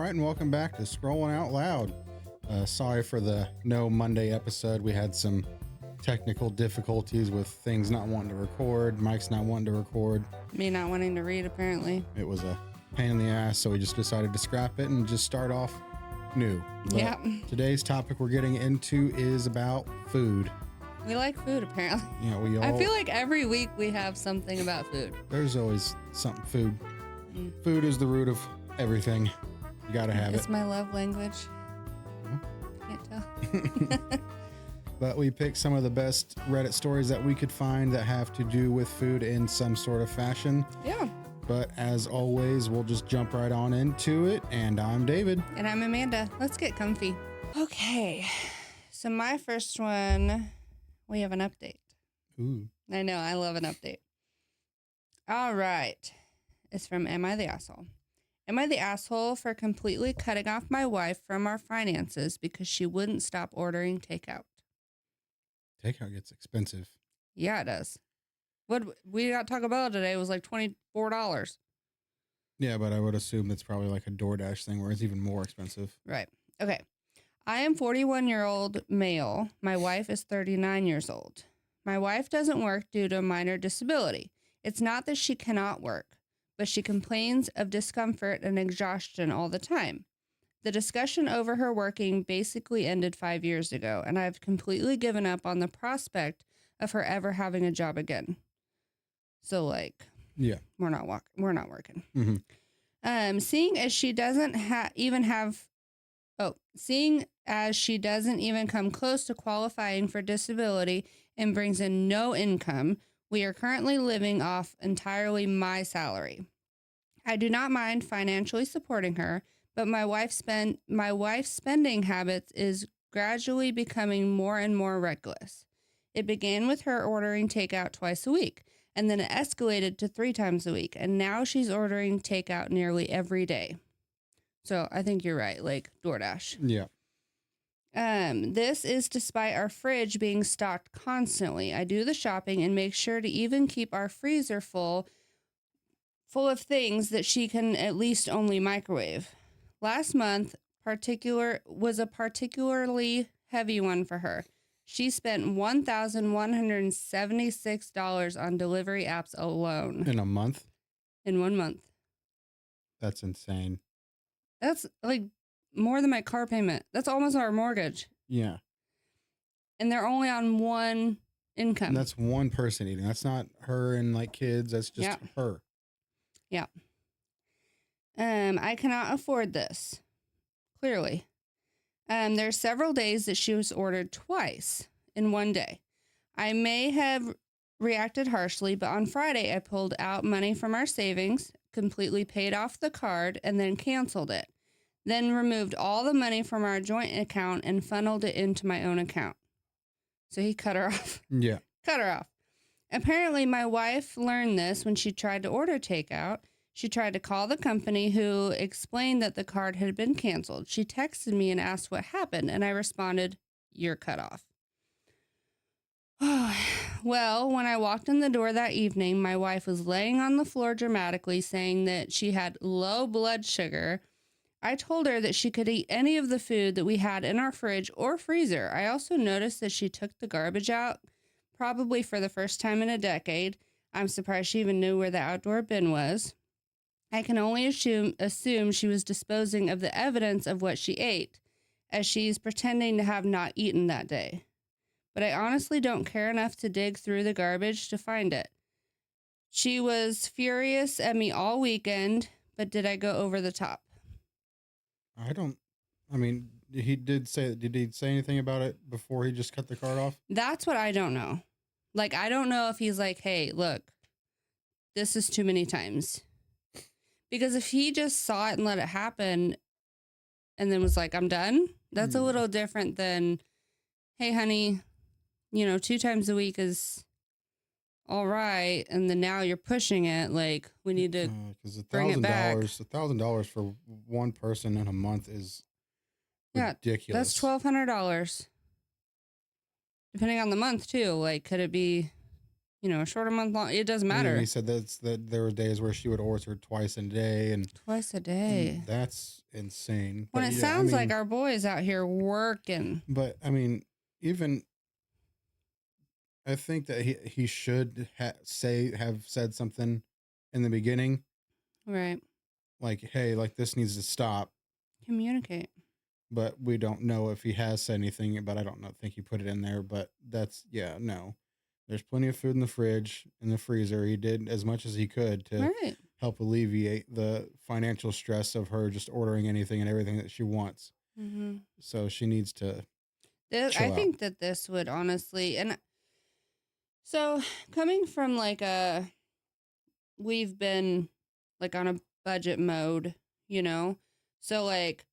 right, and welcome back to Scrolling Out Loud. Sorry for the no Monday episode. We had some technical difficulties with things not wanting to record, Mike's not wanting to record. Me not wanting to read, apparently. It was a pain in the ass, so we just decided to scrap it and just start off new. But yeah. Today's topic we're getting into is about food. We like food, apparently. You know, we all. I feel like every week we have something about food. There's always something. Food. Food is the root of everything. You gotta have It's it. my love language. Can't tell. But we picked some of the best Reddit stories that we could find that have to do with food in some sort of fashion. Yeah. But as always, we'll just jump right on into it. And I'm David. And I'm Amanda. Let's get comfy. Okay. So my first one, we have an update. Ooh. I know. I love an update. All right. It's from Am I the Asshole? Am I the asshole for completely cutting off my wife from our finances because she wouldn't stop ordering takeout? Takeout gets expensive. Yeah, it does. What we got Taco Bell today was like $24. Yeah, but I would assume it's probably like a DoorDash thing where it's even more expensive. Right. Okay. I am 41-year-old male. My wife is 39 years old. My wife doesn't work due to a minor disability. It's not that she cannot work, but she complains of discomfort and exhaustion all the time. The discussion over her working basically ended 5 years ago, and I've completely given up on the prospect of her ever having a job again. So, like, yeah, we're not working. Mm-hmm. Seeing as she doesn't seeing as she doesn't even come close to qualifying for disability and brings in no income, we are currently living off entirely my salary. I do not mind financially supporting her, but my wife's spending habits is gradually becoming more and more reckless. It began with her ordering takeout twice a week, and then it escalated to 3 times a week, and now she's ordering takeout nearly every day. So I think you're right, like DoorDash. Yeah. This is despite our fridge being stocked constantly. I do the shopping and make sure to even keep our freezer full of things that she can at least only microwave. Last month was a particularly heavy one for her. She spent $1,176 on delivery apps alone. In a month? In 1 month. That's insane. That's like more than my car payment. That's almost our mortgage. Yeah. And they're only on one income. And that's one person eating. That's not her and like kids. That's just her. Yeah. I cannot afford this. Clearly. There's several days that she was ordered twice in one day. I may have reacted harshly, but on Friday I pulled out money from our savings, completely paid off the card, and then canceled it. Then removed all the money from our joint account and funneled it into my own account. So he cut her off. Yeah. Cut her off. Apparently, my wife learned this when she tried to order takeout. She tried to call the company, who explained that the card had been canceled. She texted me and asked what happened, and I responded, "You're cut off." Well, when I walked in the door that evening, my wife was laying on the floor dramatically, saying that she had low blood sugar. I told her that she could eat any of the food that we had in our fridge or freezer. I also noticed that she took the garbage out, probably for the first time in a decade. I'm surprised she even knew where the outdoor bin was. I can only assume she was disposing of the evidence of what she ate, as she's pretending to have not eaten that day. But I honestly don't care enough to dig through the garbage to find it. She was furious at me all weekend, but did I go over the top? Did he say anything about it before he just cut the card off? That's what I don't know. Like, I don't know if he's like, hey, look, this is too many times. Because if he just saw it and let it happen and then was like, I'm done, that's a little different than, hey, honey, 2 times a week is all right. And then now you're pushing it. Like, we need to bring it back. $1,000 for one person in a month is ridiculous. That's $1,200. Depending on the month, too. Like, could it be, a shorter month long. It doesn't And matter. he said that there were days where she would order twice a day, and Twice a day. that's insane. When But it yeah, sounds like our boys out here working. But I mean, even I think that he should have said something in the beginning, Right. like, "Hey, like this needs to stop." Communicate. But we don't know if he has said anything. But I don't know. Think he put it in there. But no. There's plenty of food in the fridge, in the freezer. He did as much as he could to Right. help alleviate the financial stress of her just ordering anything and everything that she wants. Mm-hmm. So she needs to I chill out. think that this would honestly, and so coming from we've been like on a budget mode, so like,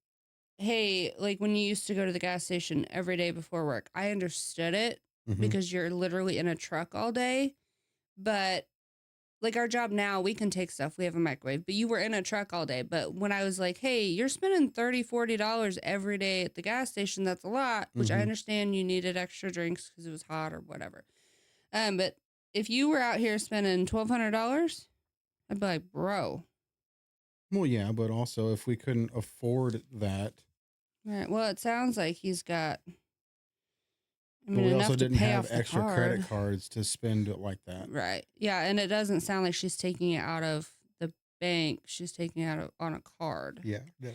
hey, like when you used to go to the gas station every day before work, I understood it Mhm. because you're literally in a truck all day. But like our job now, we can take stuff. We have a microwave, but you were in a truck all day. But when I was like, hey, you're spending $30-$40 every day at the gas station, that's a lot, which I Mhm. understand you needed extra drinks because it was hot or whatever. But if you were out here spending $1,200, I'd be like, bro. Well, yeah, but also if we couldn't afford that, Right. Well, it sounds like he's got, but we enough also to didn't pay have off the extra card. credit cards to spend it like that. Right. Yeah, and it doesn't sound like she's taking it out of the bank. She's taking it on a card. Yeah. Yeah.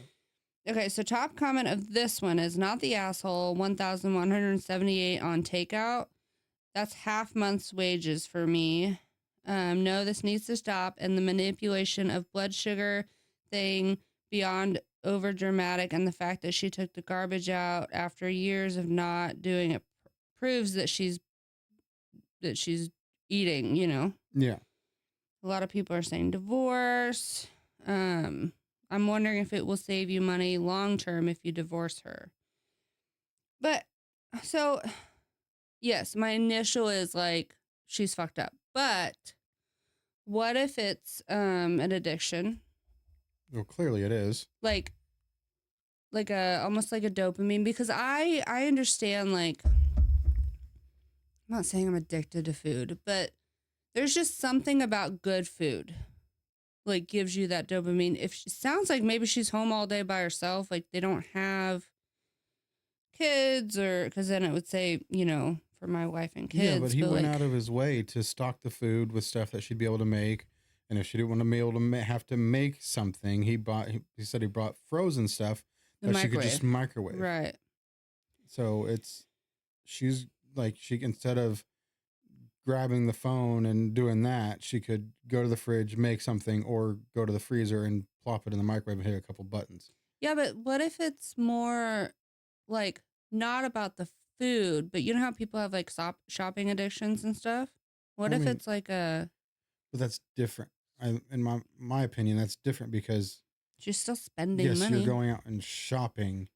Okay, so top comment of this one is not the asshole, 1,178 on takeout. That's half month's wages for me. No, this needs to stop. And the manipulation of blood sugar thing beyond over dramatic, and the fact that she took the garbage out after years of not doing it proves that she's eating, Yeah. A lot of people are saying divorce. I'm wondering if it will save you money long term if you divorce her. But so, yes, my initial is like she's fucked up. But what if it's an addiction? Well, clearly it is. Like almost like a dopamine, because I understand, like, I'm not saying I'm addicted to food, but there's just something about good food like gives you that dopamine. If she sounds like maybe she's home all day by herself, like they don't have kids, or because then it would say, for my wife and kids. Yeah, but he went like, out of his way to stock the food with stuff that she'd be able to make. And if she didn't want to be able to have to make something, he said he brought frozen stuff the that she could just microwave. Right. So she's like, instead of grabbing the phone and doing that, she could go to the fridge, make something, or go to the freezer and plop it in the microwave and hit a couple buttons. Yeah, but what if it's more like not about the food, but you know how people have like shopping addictions and stuff? What if it's like but that's different. In my opinion, that's different because she's still spending money. Yes, you're going out and shopping.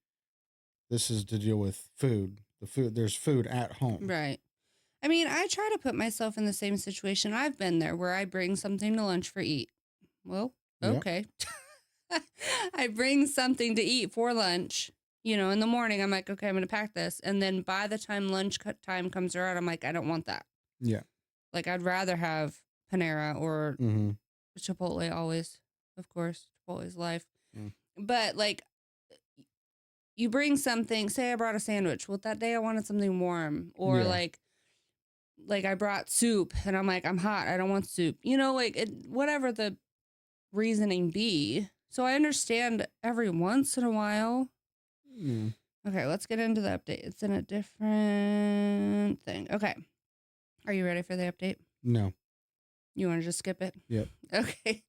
This is to deal with food. There's food at home. Right. I mean, I try to put myself in the same situation. I've been there where I bring something to lunch for eat. Well, okay. Yep. I bring something to eat for lunch. In the morning, I'm like, okay, I'm going to pack this. And then by the time lunch time comes around, I'm like, I don't want that. Yeah. Like, I'd rather have Panera or Chipotle always. Of course, Chipotle's life. Mm. But like, you bring something, say I brought a sandwich. Well, that day I wanted something warm. Or like I brought soup and I'm like, I'm hot, I don't want soup. Whatever the reasoning be. So I understand every once in a while. Mm. Okay, let's get into the update. It's in a different thing. Okay. Are you ready for the update? No. You want to just skip it? Yep. Okay.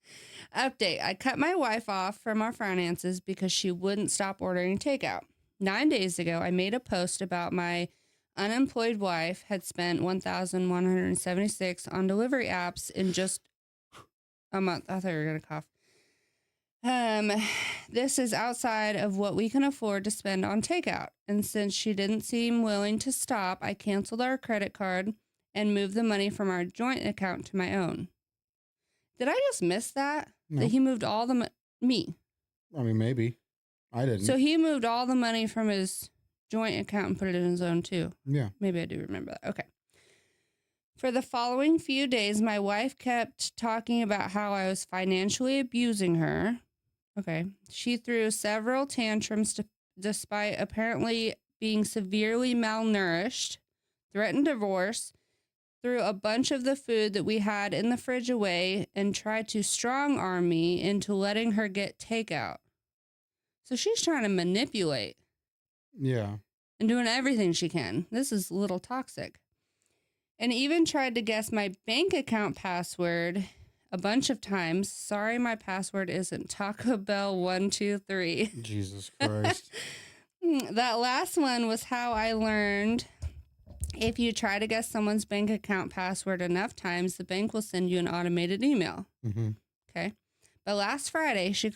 Update. I cut my wife off from our finances because she wouldn't stop ordering takeout. 9 days ago, I made a post about my unemployed wife had spent $1,176 on delivery apps in just a month. I thought you were going to cough. This is outside of what we can afford to spend on takeout. And since she didn't seem willing to stop, I canceled our credit card and moved the money from our joint account to my own. Did I just miss that? No. That he moved all the me? I mean, maybe. I didn't. So he moved all the money from his joint account and put it in his own too. Yeah. Maybe I do remember that. Okay. For the following few days, my wife kept talking about how I was financially abusing her. Okay. She threw several tantrums despite apparently being severely malnourished, threatened divorce, threw a bunch of the food that we had in the fridge away, and tried to strong arm me into letting her get takeout. So she's trying to manipulate Yeah. and doing everything she can. This is a little toxic. And even tried to guess my bank account password a bunch of times. Sorry, my password isn't Taco Bell 123. Jesus Christ. That last one was how I learned if you try to guess someone's bank account password enough times, the bank will send you an automated email. Mm-hmm. Okay. But last Friday, the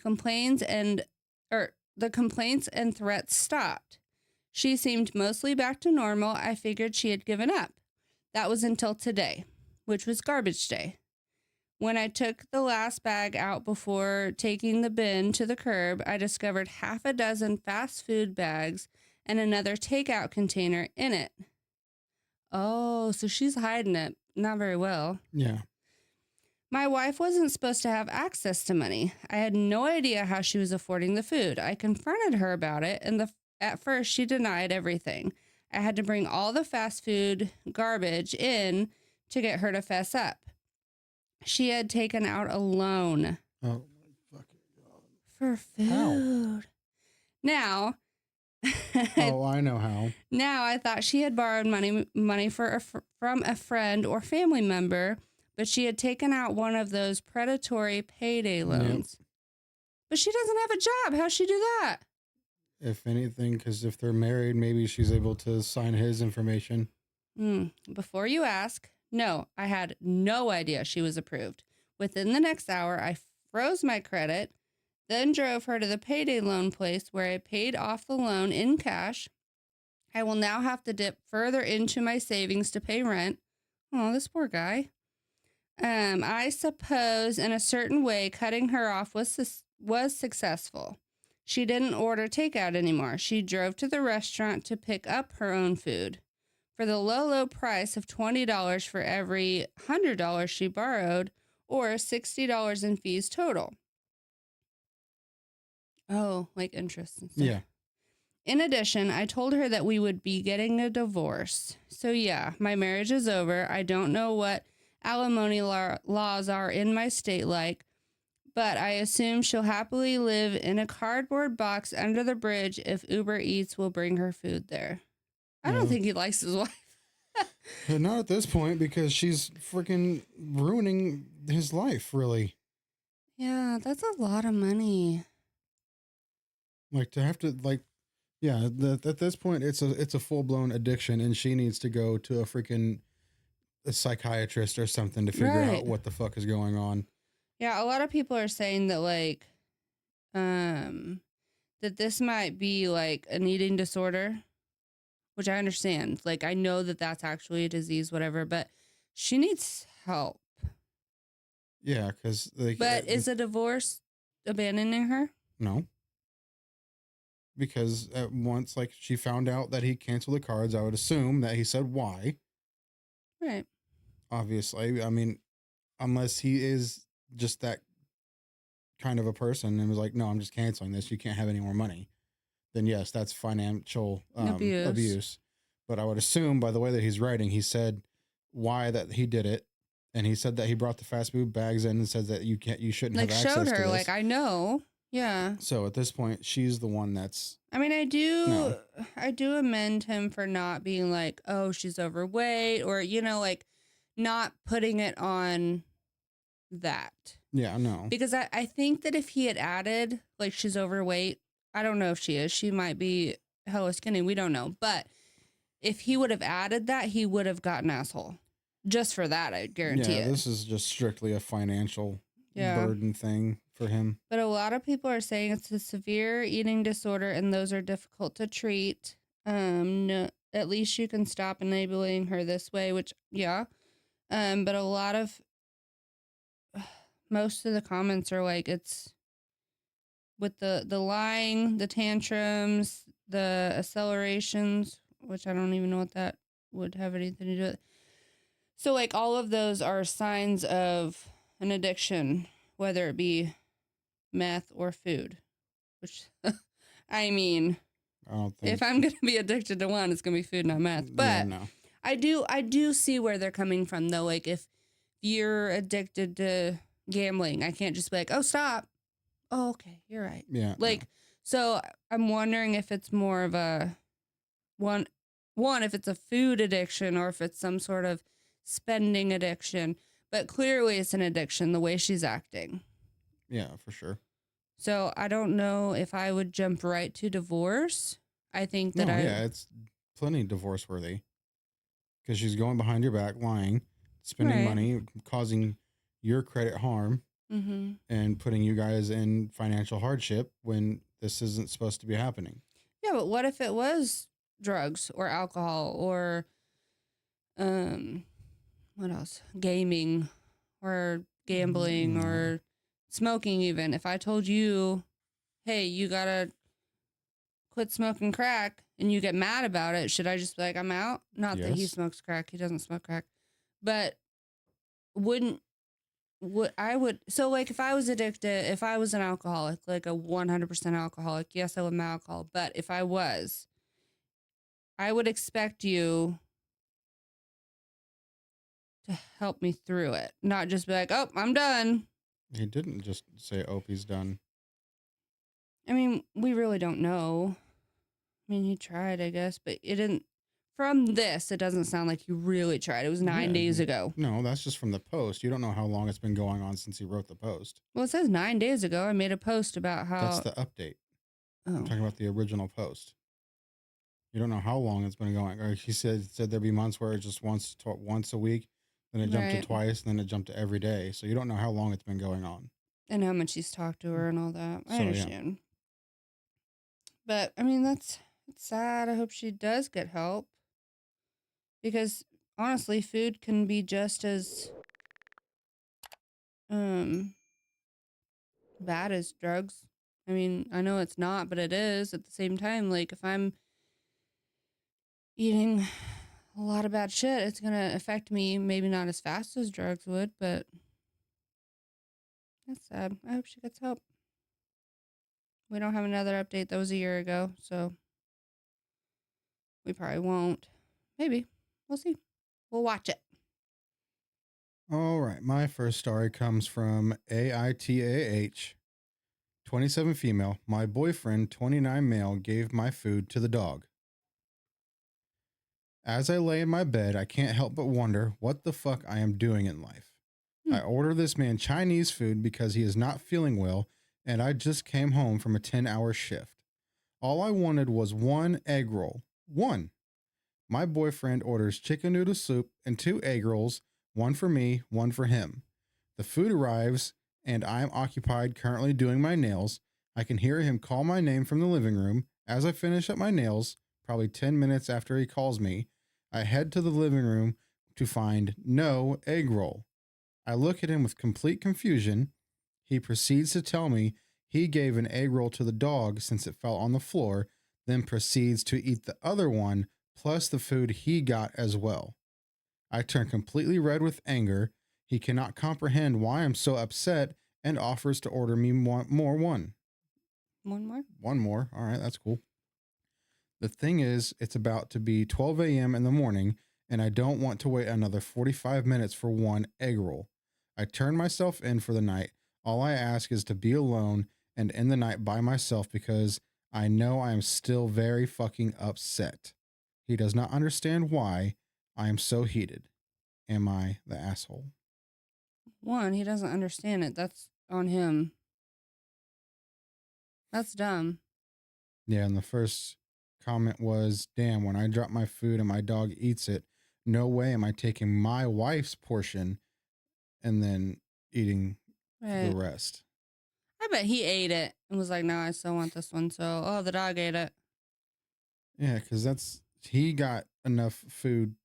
complaints and threats stopped. She seemed mostly back to normal. I figured she had given up. That was until today, which was garbage day. When I took the last bag out before taking the bin to the curb, I discovered half a dozen fast food bags and another takeout container in it. Oh, so she's hiding it. Not very well. Yeah. My wife wasn't supposed to have access to money. I had no idea how she was affording the food. I confronted her about it, and at first she denied everything. I had to bring all the fast food garbage in to get her to fess up. She had taken out a loan. Oh, my fucking God. For food. How? Now, Oh, I know how. now I thought she had borrowed money from a friend or family member, but she had taken out one of those predatory payday loans. Yep. But she doesn't have a job. How'd she do that? If anything, because if they're married, maybe she's able to sign his information. Before you ask, no, I had no idea she was approved. Within the next hour, I froze my credit, then drove her to the payday loan place where I paid off the loan in cash. I will now have to dip further into my savings to pay rent. Oh, this poor guy. I suppose in a certain way, cutting her off was successful. She didn't order takeout anymore. She drove to the restaurant to pick up her own food. For the low price of $20 for every $100 she borrowed, or $60 in fees total. Oh, like interest and stuff. Yeah. In addition, I told her that we would be getting a divorce. So yeah, my marriage is over. I don't know what alimony laws are in my state like, but I assume she'll happily live in a cardboard box under the bridge if Uber Eats will bring her food there. I don't think he likes his wife. Not at this point, because she's freaking ruining his life, really. Yeah, that's a lot of money. Like, to have to, like, yeah, at this point, it's a full-blown addiction, and she needs to go to a psychiatrist or something to figure out what the fuck is going on. Yeah, a lot of people are saying that, like, that this might be, like, an eating disorder, which I understand. Like, I know that that's actually a disease, whatever, but she needs help. Yeah, because... But is a divorce abandoning her? No. Because once, like, she found out that he canceled the cards, I would assume that he said why. Right. Obviously. I mean, unless he is just that kind of a person and was like, no, I'm just canceling this. You can't have any more money. Then yes, that's financial abuse. But I would assume by the way that he's writing, he said why that he did it. And he said that he brought the fast food bags in and said that you shouldn't have access to this. Like, showed her, like, I know. Yeah. So at this point, she's the one that's... I mean, I do amend him for not being like, oh, she's overweight, or, you know, like, not putting it on that. Yeah, no. Because I think that if he had added, like, she's overweight, I don't know if she is. She might be hella skinny. We don't know. But if he would have added that, he would have gotten asshole. Just for that, I guarantee it. Yeah, this is just strictly a financial burden thing for him. But a lot of people are saying it's a severe eating disorder and those are difficult to treat. No, at least you can stop enabling her this way, which, yeah. But a lot of, most of the comments are like, it's with the lying, the tantrums, the accelerations, which I don't even know what that would have anything to do with. So, like, all of those are signs of an addiction, whether it be meth or food, which, I mean, I don't if think. I'm going to be addicted to one, it's going to be food, not meth. Yeah, But no. I do see where they're coming from, though. Like, if you're addicted to gambling, I can't just be like, oh, stop. Oh, okay, you're right. Yeah, no. Like, so I'm wondering if it's more of a one, if it's a food addiction or if it's some sort of spending addiction. But clearly, it's an addiction the way she's acting. Yeah, for sure. So I don't know if I would jump right to divorce. I think that No, yeah, it's plenty divorce worthy because she's going behind your back, lying, spending right. money, causing your credit harm, Mm-hmm. and putting you guys in financial hardship when this isn't supposed to be happening. Yeah, but what if it was drugs or alcohol or what else? Gaming or gambling No. or smoking even. If I told you, "Hey, you got to quit smoking crack," and you get mad about it, should I just be like, "I'm out?" Not that he Yes. smokes crack. He doesn't smoke crack. But wouldn't would I would so like if I was addicted, if I was an alcoholic, like a 100% alcoholic, yes, I would my alcohol, but if I was, I would expect you to help me through it, not just be like, "Oh, I'm done." He didn't just say, "Oh, he's done." I mean, we really don't know. I mean, he tried, I guess, but it didn't. From this, it doesn't sound like he really tried. It was 9 days ago. No, that's just from the post. You don't know how long it's been going on since he wrote the post. Well, it says 9 days ago. I made a post about That's how. the update. I'm Oh, talking about the original post. You don't know how long it's been going. Or he said there'd be months where it just once a week, then it jumped to right. twice, and then it jumped to every day. So you don't know how long it's been going on. And how much he's talked to her and all that. I So yeah. understand. But I mean, it's sad. I hope she does get help because honestly, food can be just as um bad as drugs. I mean, I know it's not, but it is at the same time. Like if I'm eating a lot of bad shit, it's gonna affect me. Maybe not as fast as drugs would, but that's sad. I hope she gets help. We don't have another update. That was a year ago, so we probably won't. Maybe. We'll see. We'll watch it. All right. My first story comes from AITA 27 female. My boyfriend, 29 male, gave my food to the dog. As I lay in my bed, I can't help but wonder what the fuck I am doing in life. Hmm. I order this man Chinese food because he is not feeling well, and I just came home from a 10-hour shift. All I wanted was one egg roll. One. My boyfriend orders chicken noodle soup and 2 egg rolls, one for me, one for him. The food arrives, and I am occupied currently doing my nails. I can hear him call my name from the living room. As I finish up my nails, probably 10 minutes after he calls me, I head to the living room to find no egg roll. I look at him with complete confusion. He proceeds to tell me he gave an egg roll to the dog since it fell on the floor, then proceeds to eat the other one plus the food he got as well. I turn completely red with anger. He cannot comprehend why I'm so upset and offers to order me one more. One more? One more. All right, that's cool. The thing is, it's about to be 12 a.m. in the morning, and I don't want to wait another 45 minutes for one egg roll. I turn myself in for the night. All I ask is to be alone and end the night by myself because I know I am still very fucking upset. He does not understand why I am so heated. Am I the asshole? One, he doesn't understand it. That's on him. That's dumb. Yeah, and the first comment was, damn, when I drop my food and my dog eats it, no way am I taking my wife's portion and then eating the Right. rest. I bet he ate it and was like, no, I still want this one. So, oh, the dog ate it. Yeah, because he got enough food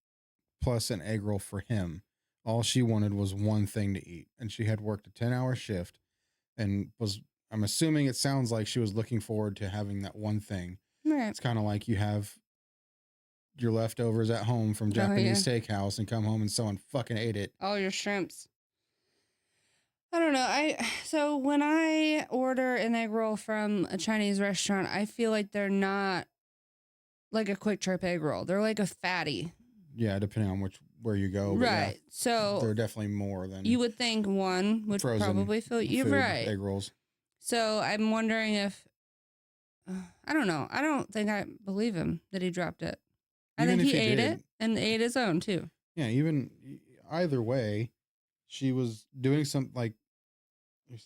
plus an egg roll for him. All she wanted was one thing to eat. And she had worked a 10-hour shift and I'm assuming it sounds like she was looking forward to having that one thing. Right. It's kind of like you have your leftovers at home from Oh, yeah. Japanese steakhouse and come home and someone fucking ate it. All your shrimps. I don't know. So when I order an egg roll from a Chinese restaurant, I feel like they're not like a quick trip egg roll. They're like a fatty. Yeah, depending on where you go. But Right. yeah, So they're definitely more than you would think one would frozen probably fill you food right. egg rolls. So I'm wondering if I don't know. I don't think I believe him that he dropped it. I Even think if he he ate did, it and ate his own too. Yeah, even either way, she was doing some like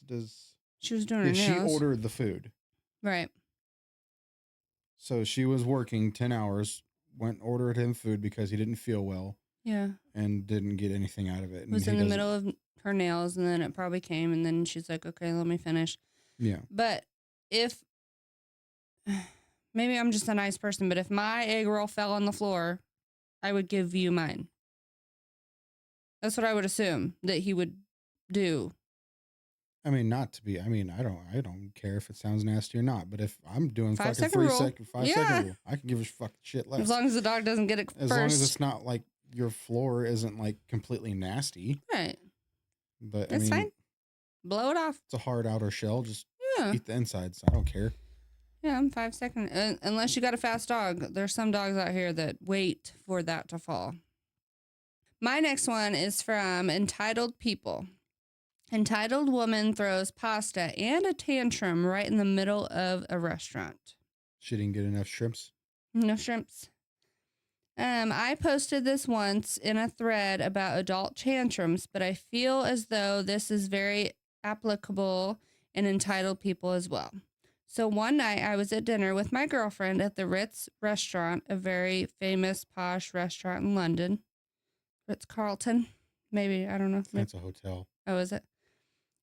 does She was doing her yeah, she nails. ordered the food. Right. So she was working 10 hours, went and ordered him food because he didn't feel well Yeah. and didn't get anything out of it. And Was he in the doesn't- middle of her nails, and then it probably came, and then she's like, okay, let me finish. Yeah. But if maybe I'm just a nice person, but if my egg roll fell on the floor, I would give you mine. That's what I would assume that he would do. I mean, not to be. I mean, I don't care if it sounds nasty or not. But if I'm doing 5 fucking second 3 rule. second, 5 Yeah. second rule, I can give a fucking shit less. As long as the dog doesn't get it As first. long as it's not like your floor isn't like completely nasty. Right. But It's fine. Blow it off. It's a hard outer shell. Just Yeah. eat the inside. So I don't care. Yeah, I'm 5 second. Unless you got a fast dog. There's some dogs out here that wait for that to fall. My next one is from Entitled People. Entitled woman throws pasta and a tantrum right in the middle of a restaurant. She didn't get enough shrimps. No shrimps. I posted this once in a thread about adult tantrums, but I feel as though this is very applicable in entitled people as well. So one night I was at dinner with my girlfriend at the Ritz restaurant, a very famous posh restaurant in London. Ritz-Carlton. Maybe, I don't know. That's a hotel. Oh, is it?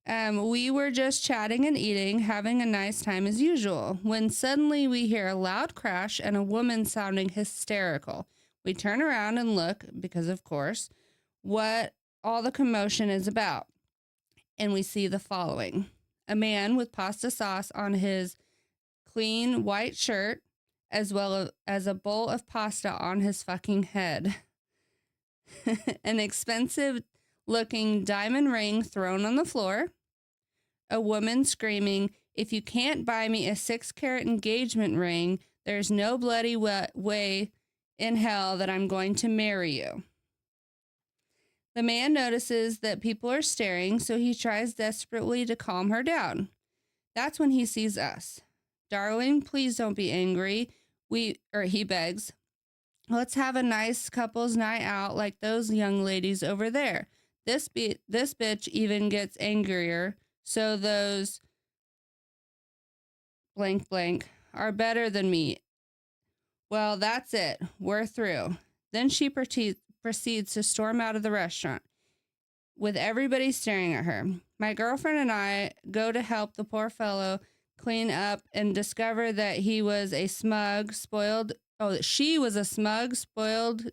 We were just chatting and eating, having a nice time as usual, when suddenly we hear a loud crash and a woman sounding hysterical. We turn around and look, because of course, what all the commotion is about. And we see the following. A man with pasta sauce on his clean white shirt, as well as a bowl of pasta on his fucking head. An expensive looking diamond ring thrown on the floor. A woman screaming, "If you can't buy me a 6-carat engagement ring, there's no bloody way in hell that I'm going to marry you." The man notices that people are staring, so he tries desperately to calm her down. That's when he sees us. "Darling, please don't be angry." He begs. "Let's have a nice couple's night out like those young ladies over there." This bitch even gets angrier. "So those blank blank are better than me." Well, that's it. We're through. Then she proceeds to storm out of the restaurant with everybody staring at her. My girlfriend and I go to help the poor fellow clean up and discover that she was a smug, spoiled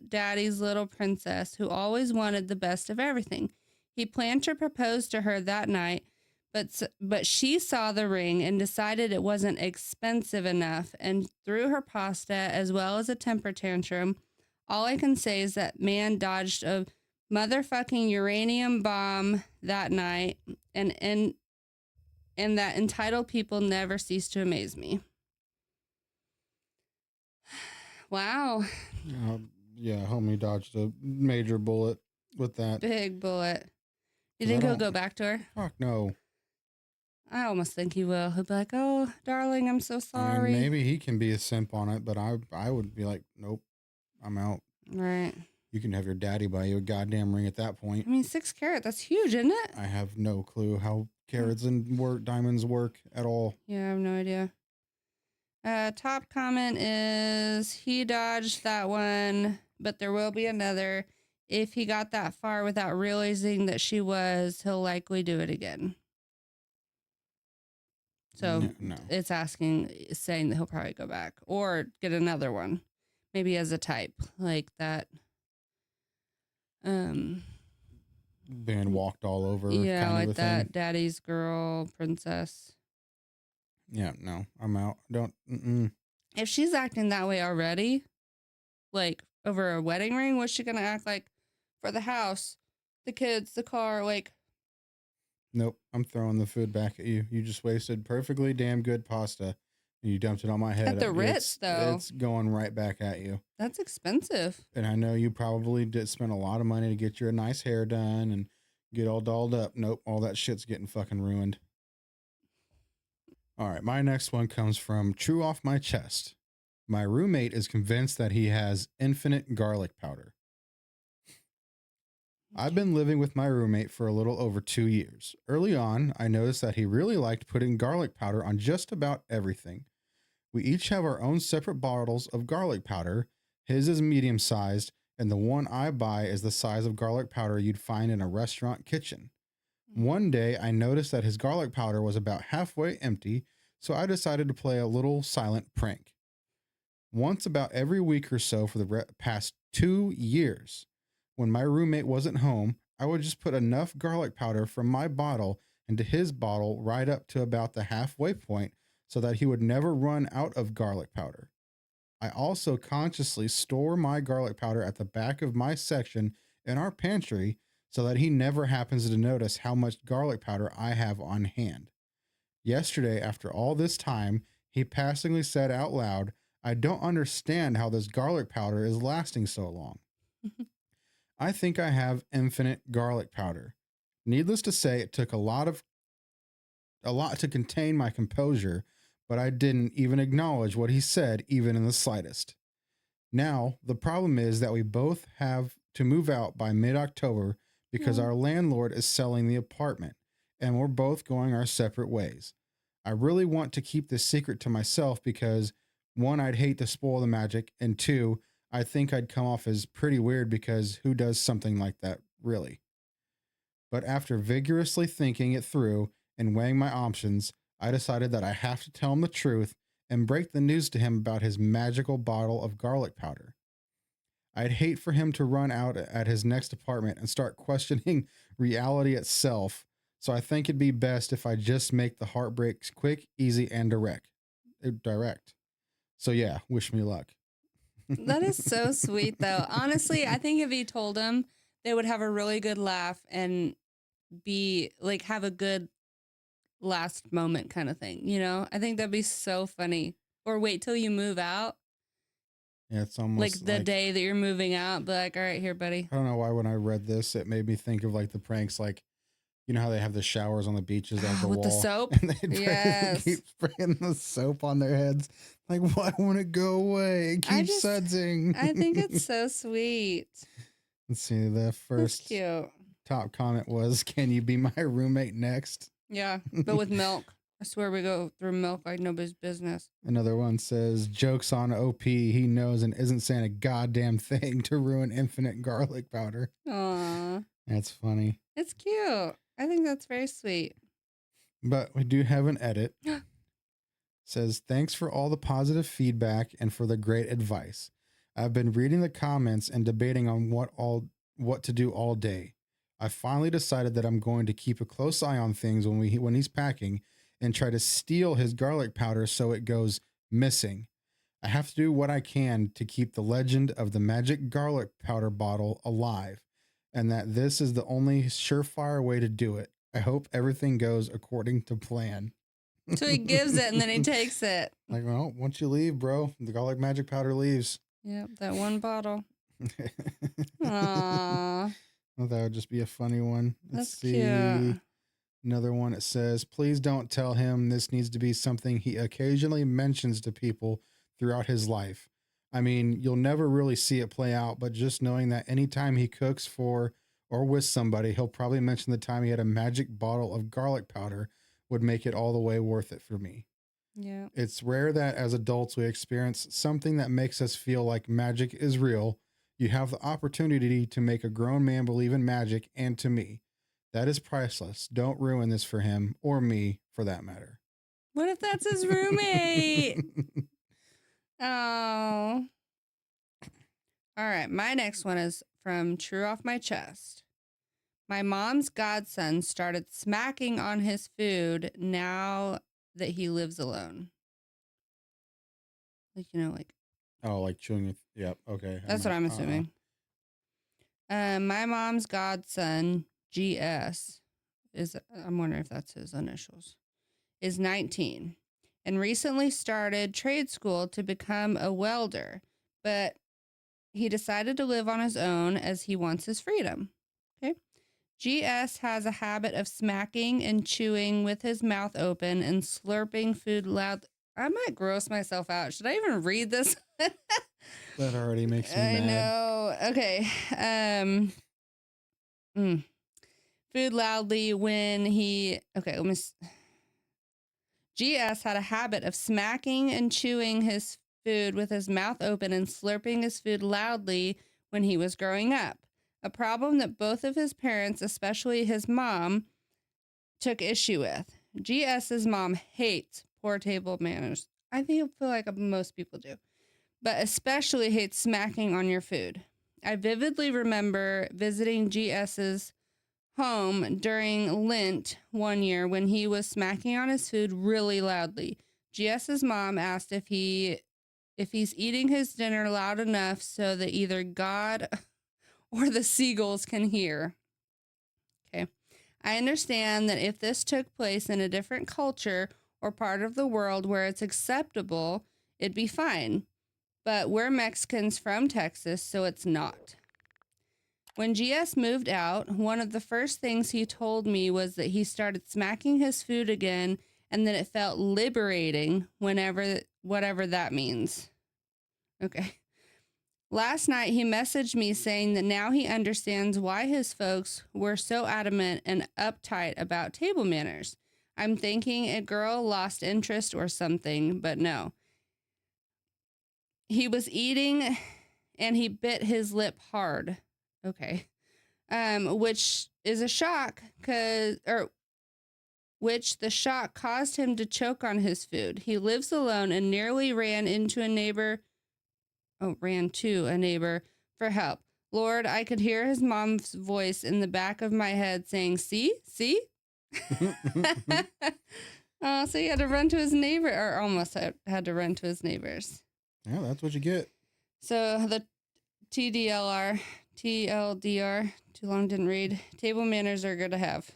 daddy's little princess who always wanted the best of everything. He planned to propose to her that night, but she saw the ring and decided it wasn't expensive enough and threw her pasta as well as a temper tantrum. All I can say is that man dodged a motherfucking uranium bomb that night, and that entitled people never cease to amaze me. Wow. Yeah, homie dodged a major bullet with that. Big bullet. You 'Cause think I he'll don't- go back to her? Fuck no. I almost think he will. He'll be like, "Oh, darling, I'm so I mean, sorry." maybe he can be a simp on it, but I would be like, nope, I'm out. Right. You can have your daddy buy you a goddamn ring at that point. I mean, 6 carat, that's huge, isn't it? I have no clue how carats and diamonds work at all. Yeah, I have no idea. Top comment is, he dodged that one, but there will be another. If he got that far without realizing that she was, he'll likely do it again. So No. it's saying that he'll probably go back or get another one, maybe as a type like that. Being walked all over. Yeah, kind like of a that thing. daddy's girl princess. Yeah, no, I'm out. Don't. If she's acting that way already, like over a wedding ring? What's she gonna act like for the house, the kids, the car? Like, Nope, I'm throwing the food back at you. You just wasted perfectly damn good pasta and you dumped it on my head. at the Ritz, though, It's going right back at you. that's expensive. And I know you probably did spend a lot of money to get your nice hair done and get all dolled up. Nope, all that shit's getting fucking ruined. All right, my next one comes from True Off My Chest. My roommate is convinced that he has infinite garlic powder. I've been living with my roommate for a little over 2 years. Early on, I noticed that he really liked putting garlic powder on just about everything. We each have our own separate bottles of garlic powder. His is medium sized, and the one I buy is the size of garlic powder you'd find in a restaurant kitchen. One day, I noticed that his garlic powder was about halfway empty, so I decided to play a little silent prank. Once about every week or so for the past 2 years, when my roommate wasn't home, I would just put enough garlic powder from my bottle into his bottle right up to about the halfway point so that he would never run out of garlic powder. I also consciously store my garlic powder at the back of my section in our pantry so that he never happens to notice how much garlic powder I have on hand. Yesterday, after all this time, he passingly said out loud, "I don't understand how this garlic powder is lasting so long." I think I have infinite garlic powder. Needless to say, it took a lot to contain my composure, but I didn't even acknowledge what he said, even in the slightest. Now, the problem is that we both have to move out by mid-October because Mm. our landlord is selling the apartment, and we're both going our separate ways. I really want to keep this secret to myself because, one, I'd hate to spoil the magic, and two, I think I'd come off as pretty weird because who does something like that, really? But after vigorously thinking it through and weighing my options, I decided that I have to tell him the truth and break the news to him about his magical bottle of garlic powder. I'd hate for him to run out at his next apartment and start questioning reality itself, so I think it'd be best if I just make the heartbreaks quick, easy, and direct. So yeah, wish me luck. That is so sweet, though. Honestly, I think if he told them, they would have a really good laugh and be like, have a good last moment kind of thing. You know, I think that'd be so funny. Or wait till you move out, Yeah, it's like almost the like, day that you're moving out, be like, all right, here, buddy. I don't know why when I read this, it made me think of like the pranks, like, you know how they have the showers on the beaches like the With the wall, soap. and they Yes. keep spraying the soap on their heads. Like, why won't it go away? It I keeps sudsing. I think it's so sweet. Let's see. The That's first cute. top comment was, "Can you be my roommate next?" Yeah, but with milk. I swear we go through milk like nobody's business. Another one says, "Jokes on OP. He knows and isn't saying a goddamn thing to ruin infinite garlic powder." Aw. That's funny. It's cute. I think that's very sweet. But we do have an edit. Says, "Thanks for all the positive feedback and for the great advice. I've been reading the comments and debating on what to do all day. I finally decided that I'm going to keep a close eye on things when he's packing and try to steal his garlic powder so it goes missing. I have to do what I can to keep the legend of the magic garlic powder bottle alive, and that this is the only surefire way to do it. I hope everything goes according to plan." So he gives it and then he takes it. Like, well, once you leave, bro, the garlic magic powder leaves. Yep, that one bottle. Aww. Well, that would just be a funny one. Let's That's see. cute. Another one. It says, "Please don't tell him this needs to be something he occasionally mentions to people throughout his life. I mean, you'll never really see it play out, but just knowing that anytime he cooks for or with somebody, he'll probably mention the time he had a magic bottle of garlic powder would make it all the way worth it for me. Yeah. It's rare that as adults we experience something that makes us feel like magic is real. You have the opportunity to make a grown man believe in magic, and to me, that is priceless. Don't ruin this for him or me, for that matter." What if that's his roommate? Oh. All right. My next one is from True Off My Chest. My mom's godson started smacking on his food now that he lives alone. Like, you know, like Oh, like chewing with. Yep. Okay. That's what I'm assuming. My mom's godson, GS, I'm wondering if that's his initials, is 19 and recently started trade school to become a welder, but he decided to live on his own as he wants his freedom. Okay. GS has a habit of smacking and chewing with his mouth open and slurping food loud. I might gross myself out. Should I even read this? That already makes me I mad. know. Okay. Food loudly when he. Okay. GS had a habit of smacking and chewing his food with his mouth open and slurping his food loudly when he was growing up. A problem that both of his parents, especially his mom, took issue with. GS's mom hates poor table manners. I feel like most people do, but especially hates smacking on your food. I vividly remember visiting GS's home during Lent one year when he was smacking on his food really loudly. GS's mom asked if he's eating his dinner loud enough so that either God or the seagulls can hear. Okay. I understand that if this took place in a different culture or part of the world where it's acceptable, it'd be fine. But we're Mexicans from Texas, so it's not. When GS moved out, one of the first things he told me was that he started smacking his food again and that it felt liberating whatever that means. Okay. Last night, he messaged me saying that now he understands why his folks were so adamant and uptight about table manners. I'm thinking a girl lost interest or something, but no. He was eating and he bit his lip hard. Okay. Which is a shock which the shock caused him to choke on his food. He lives alone and nearly ran to a neighbor for help. Lord, I could hear his mom's voice in the back of my head saying, see? Oh, so he had to run to his neighbor, or almost had to run to his neighbors. Yeah, that's what you get. So the TLDR, too long didn't read. Table manners are good to have.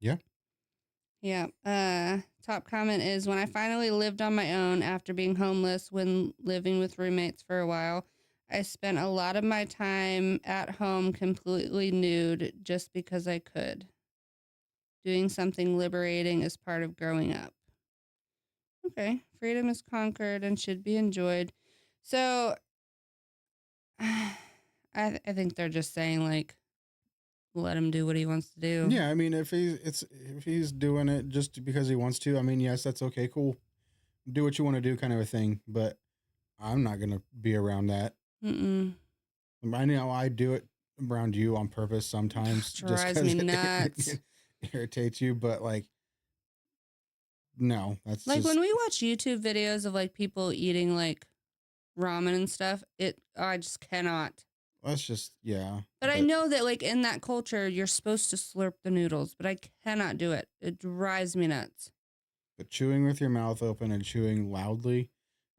Yeah. Yeah. Top comment is, when I finally lived on my own after being homeless when living with roommates for a while, I spent a lot of my time at home completely nude just because I could. Doing something liberating is part of growing up. Okay. Freedom is conquered and should be enjoyed. So I think they're just saying, like, let him do what he wants to do. Yeah, I mean, if he's doing it just because he wants to, I mean, yes, that's okay, cool. Do what you want to do, kind of a thing. But I'm not gonna be around that. I know I do it around you on purpose sometimes, just Drives me nuts. it irritates you. But like, no, that's like just, when we watch YouTube videos of like people eating like ramen and stuff. I just cannot. that's just, yeah. But I know that like in that culture, you're supposed to slurp the noodles, but I cannot do it. It drives me nuts. But chewing with your mouth open and chewing loudly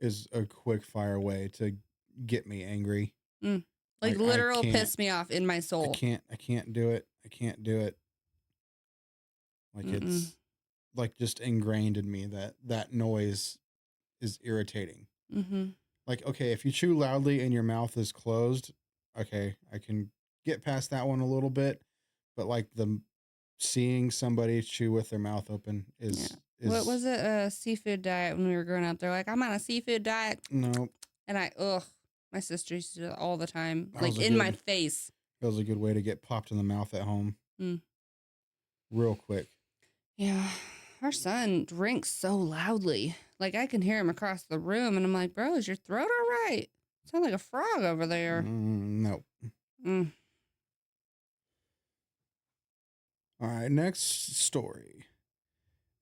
is a quick fire way to get me angry. Like literal piss me off in my soul. I can't do it. I can't do it. Like it's like just ingrained in me that noise is irritating. Like, okay, if you chew loudly and your mouth is closed, okay, I can get past that one a little bit. But like the seeing somebody chew with their mouth open is what was it? A seafood diet when we were growing up. They're like, I'm on a seafood diet. No. And my sister used to do that all the time. Like in my face. That was a good way to get popped in the mouth at home. Real quick. Yeah. Our son drinks so loudly. Like I can hear him across the room and I'm like, bro, is your throat all right? Sound like a frog over there. No. All right, next story.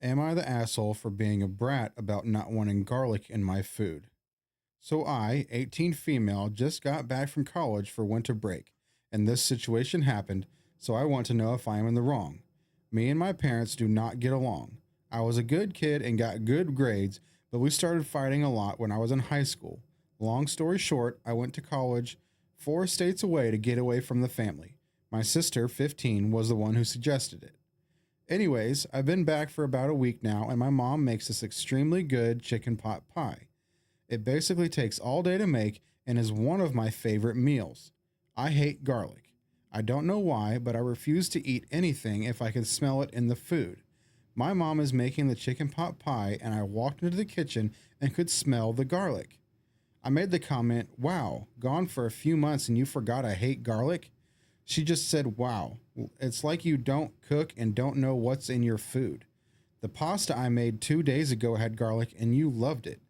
Am I the asshole for being a brat about not wanting garlic in my food? So I, 18 female, just got back from college for winter break, and this situation happened, so I want to know if I am in the wrong. Me and my parents do not get along. I was a good kid and got good grades, but we started fighting a lot when I was in high school. Long story short, I went to college 4 states away to get away from the family. My sister, 15, was the one who suggested it. Anyways, I've been back for about a week now, and my mom makes this extremely good chicken pot pie. It basically takes all day to make and is one of my favorite meals. I hate garlic. I don't know why, but I refuse to eat anything if I can smell it in the food. My mom is making the chicken pot pie, and I walked into the kitchen and could smell the garlic. I made the comment, "Wow, gone for a few months and you forgot I hate garlic?" She just said, "Wow, it's like you don't cook and don't know what's in your food. The pasta I made 2 days ago had garlic and you loved it."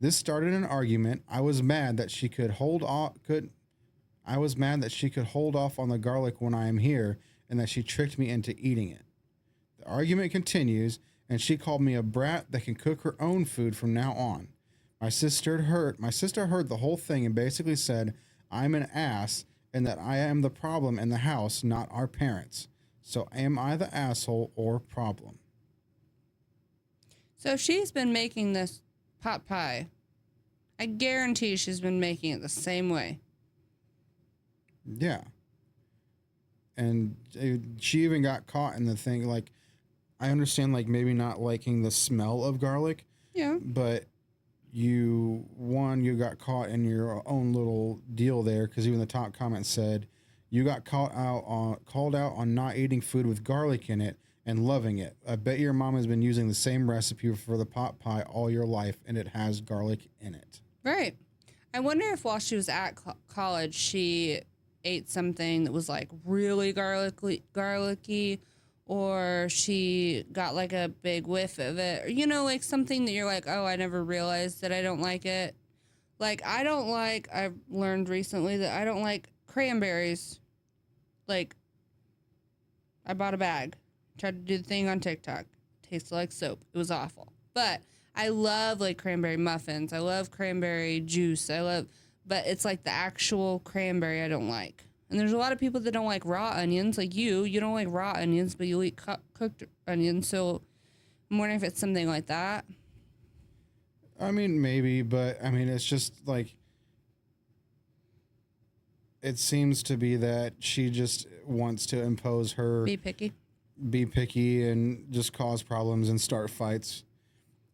This started an argument. I was mad that she could hold off on the garlic when I am here and that she tricked me into eating it. The argument continues, and she called me a brat that can cook her own food from now on. My sister heard the whole thing and basically said I'm an ass and that I am the problem in the house, not our parents. So am I the asshole or problem? So she's been making this pot pie. I guarantee she's been making it the same way. Yeah. And she even got caught in the thing. Like, I understand, like, maybe not liking the smell of garlic, Yeah. but you got caught in your own little deal there, because even the top comment said you got called out on not eating food with garlic in it and loving it. I bet your mom has been using the same recipe for the pot pie all your life and it has garlic in it. Right. I wonder if while she was at college, she ate something that was like really garlicky, or she got like a big whiff of it. Or, like something that you're like, oh, I never realized that I don't like it. Like, I've learned recently that I don't like cranberries. Like, I bought a bag, tried to do the thing on TikTok. Tasted like soap. It was awful. But I love like cranberry muffins. I love cranberry juice. But it's like the actual cranberry I don't like. And there's a lot of people that don't like raw onions. Like you don't like raw onions, but you eat cooked onions. So I'm wondering if it's something like that. I mean, maybe, but I mean, it's just like, it seems to be that she just wants to impose her be picky and just cause problems and start fights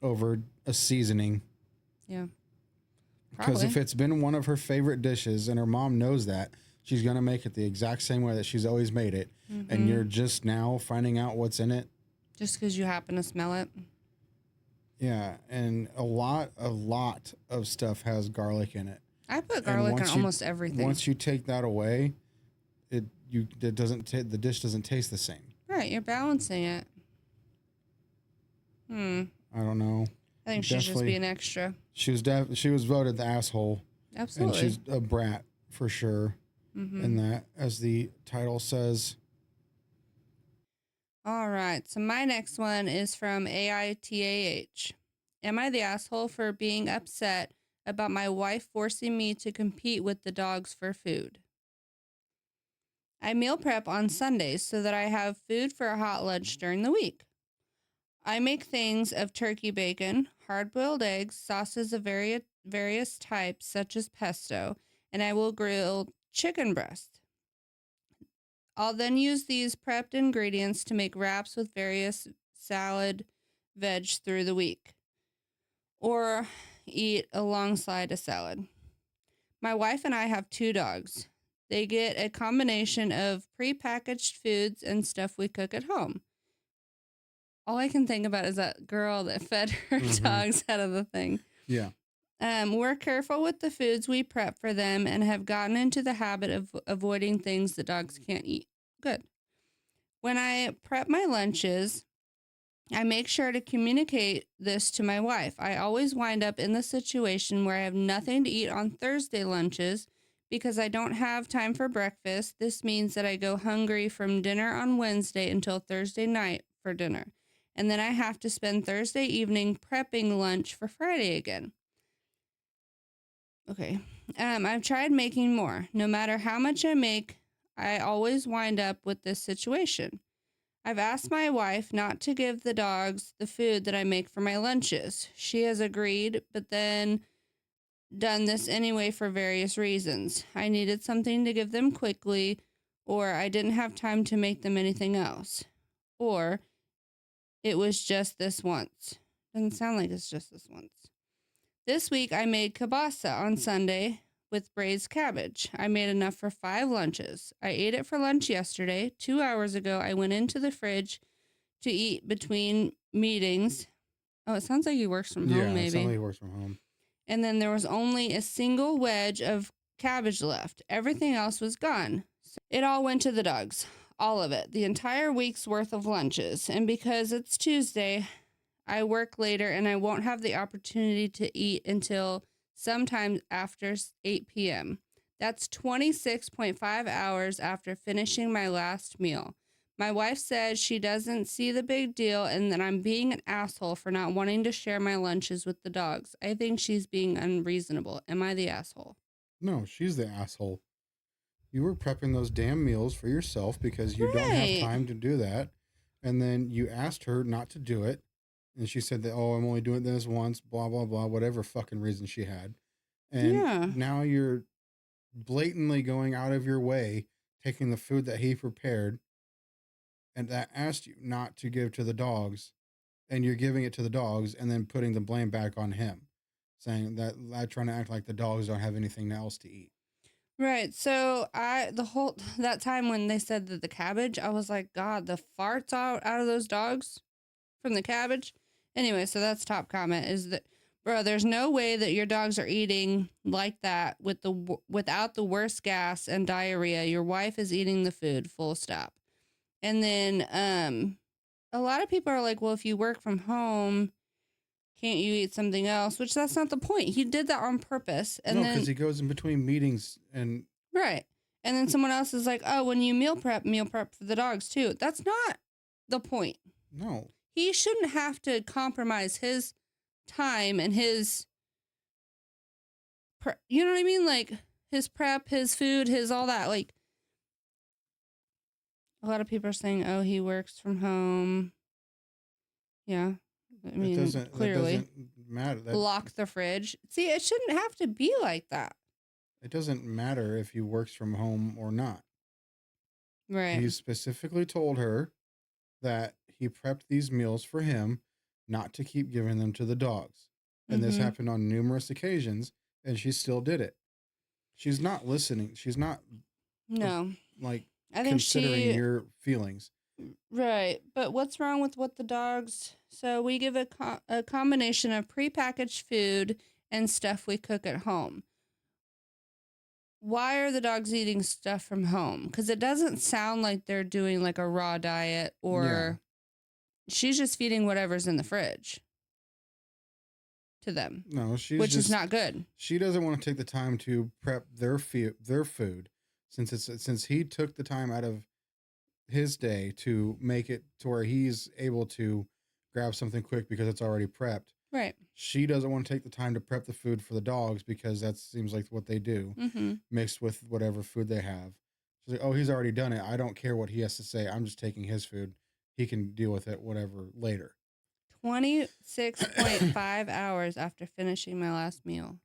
over a seasoning. Yeah. Because if it's been one of her favorite dishes and her mom knows that, she's going to make it the exact same way that she's always made it. Mm-hmm. And you're just now finding out what's in it. Just because you happen to smell it. Yeah. And a lot of stuff has garlic in it. I put garlic in almost everything. Once you take that away, the dish doesn't taste the same. Right. You're balancing it. I don't know. I think she's just being extra. She was voted the asshole. Absolutely. And she's a brat for sure. Mm-hmm. And that, as the title says. All right. So my next one is from AITA. Am I the asshole for being upset about my wife forcing me to compete with the dogs for food? I meal prep on Sundays so that I have food for a hot lunch during the week. I make things of turkey bacon, hard-boiled eggs, sauces of various types such as pesto, and I will grill chicken breast. I'll then use these prepped ingredients to make wraps with various salad veg through the week, or eat alongside a salad. My wife and I have 2 dogs. They get a combination of prepackaged foods and stuff we cook at home. All I can think about is that girl that fed her dogs out of the thing. Yeah. We're careful with the foods we prep for them and have gotten into the habit of avoiding things that dogs can't eat. Good. When I prep my lunches, I make sure to communicate this to my wife. I always wind up in the situation where I have nothing to eat on Thursday lunches because I don't have time for breakfast. This means that I go hungry from dinner on Wednesday until Thursday night for dinner. And then I have to spend Thursday evening prepping lunch for Friday again. Okay. I've tried making more. No matter how much I make, I always wind up with this situation. I've asked my wife not to give the dogs the food that I make for my lunches. She has agreed, but then done this anyway for various reasons. I needed something to give them quickly, or I didn't have time to make them anything else. Or it was just this once. Doesn't sound like it's just this once. This week I made kielbasa on Sunday with braised cabbage. I made enough for 5 lunches. I ate it for lunch yesterday. 2 hours ago, I went into the fridge to eat between meetings. Oh, it sounds like he works from home, Yeah, it maybe. sounds like he works from home. And then there was only a single wedge of cabbage left. Everything else was gone. So it all went to the dogs. All of it. The entire week's worth of lunches. And because it's Tuesday, I work later and I won't have the opportunity to eat until sometime after 8 p.m. That's 26.5 hours after finishing my last meal. My wife says she doesn't see the big deal and that I'm being an asshole for not wanting to share my lunches with the dogs. I think she's being unreasonable. Am I the asshole? No, she's the asshole. You were prepping those damn meals for yourself because you don't have time to do that. And then you asked her not to do it. And she said that, oh, I'm only doing this once, blah, blah, blah, whatever fucking reason she had. And now you're blatantly going out of your way, taking the food that he prepared and that asked you not to give to the dogs, and you're giving it to the dogs and then putting the blame back on him, saying that trying to act like the dogs don't have anything else to eat. Right. So that time when they said that the cabbage, I was like, God, the farts out of those dogs from the cabbage. Anyway, so that's top comment is that, bro, there's no way that your dogs are eating like that without the worst gas and diarrhea. Your wife is eating the food, full stop. And then a lot of people are like, well, if you work from home, can't you eat something else? Which that's not the point. He did that on purpose. And no, because he goes in between meetings and right. And then someone else is like, oh, when you meal prep for the dogs too. That's not the point. No. He shouldn't have to compromise his time and his, you know what I mean? Like his prep, his food, his all that. Like a lot of people are saying, oh, he works from home. Yeah. I mean, clearly. That doesn't matter. Lock the fridge. See, it shouldn't have to be like that. It doesn't matter if he works from home or not. Right. He specifically told her that he prepped these meals for him, not to keep giving them to the dogs. And this happened on numerous occasions, and she still did it. She's not listening. She's not I think considering your feelings. Right. But what's wrong with what the dogs... So we give a combination of prepackaged food and stuff we cook at home. Why are the dogs eating stuff from home? Because it doesn't sound like they're doing like a raw diet or she's just feeding whatever's in the fridge to them. No, which is not good. She doesn't want to take the time to prep their food since he took the time out of his day to make it to where he's able to grab something quick because it's already prepped. Right. She doesn't want to take the time to prep the food for the dogs because that seems like what they do, mixed with whatever food they have. She's like, oh, he's already done it. I don't care what he has to say. I'm just taking his food. He can deal with it, whatever, later. 26.5 hours after finishing my last meal.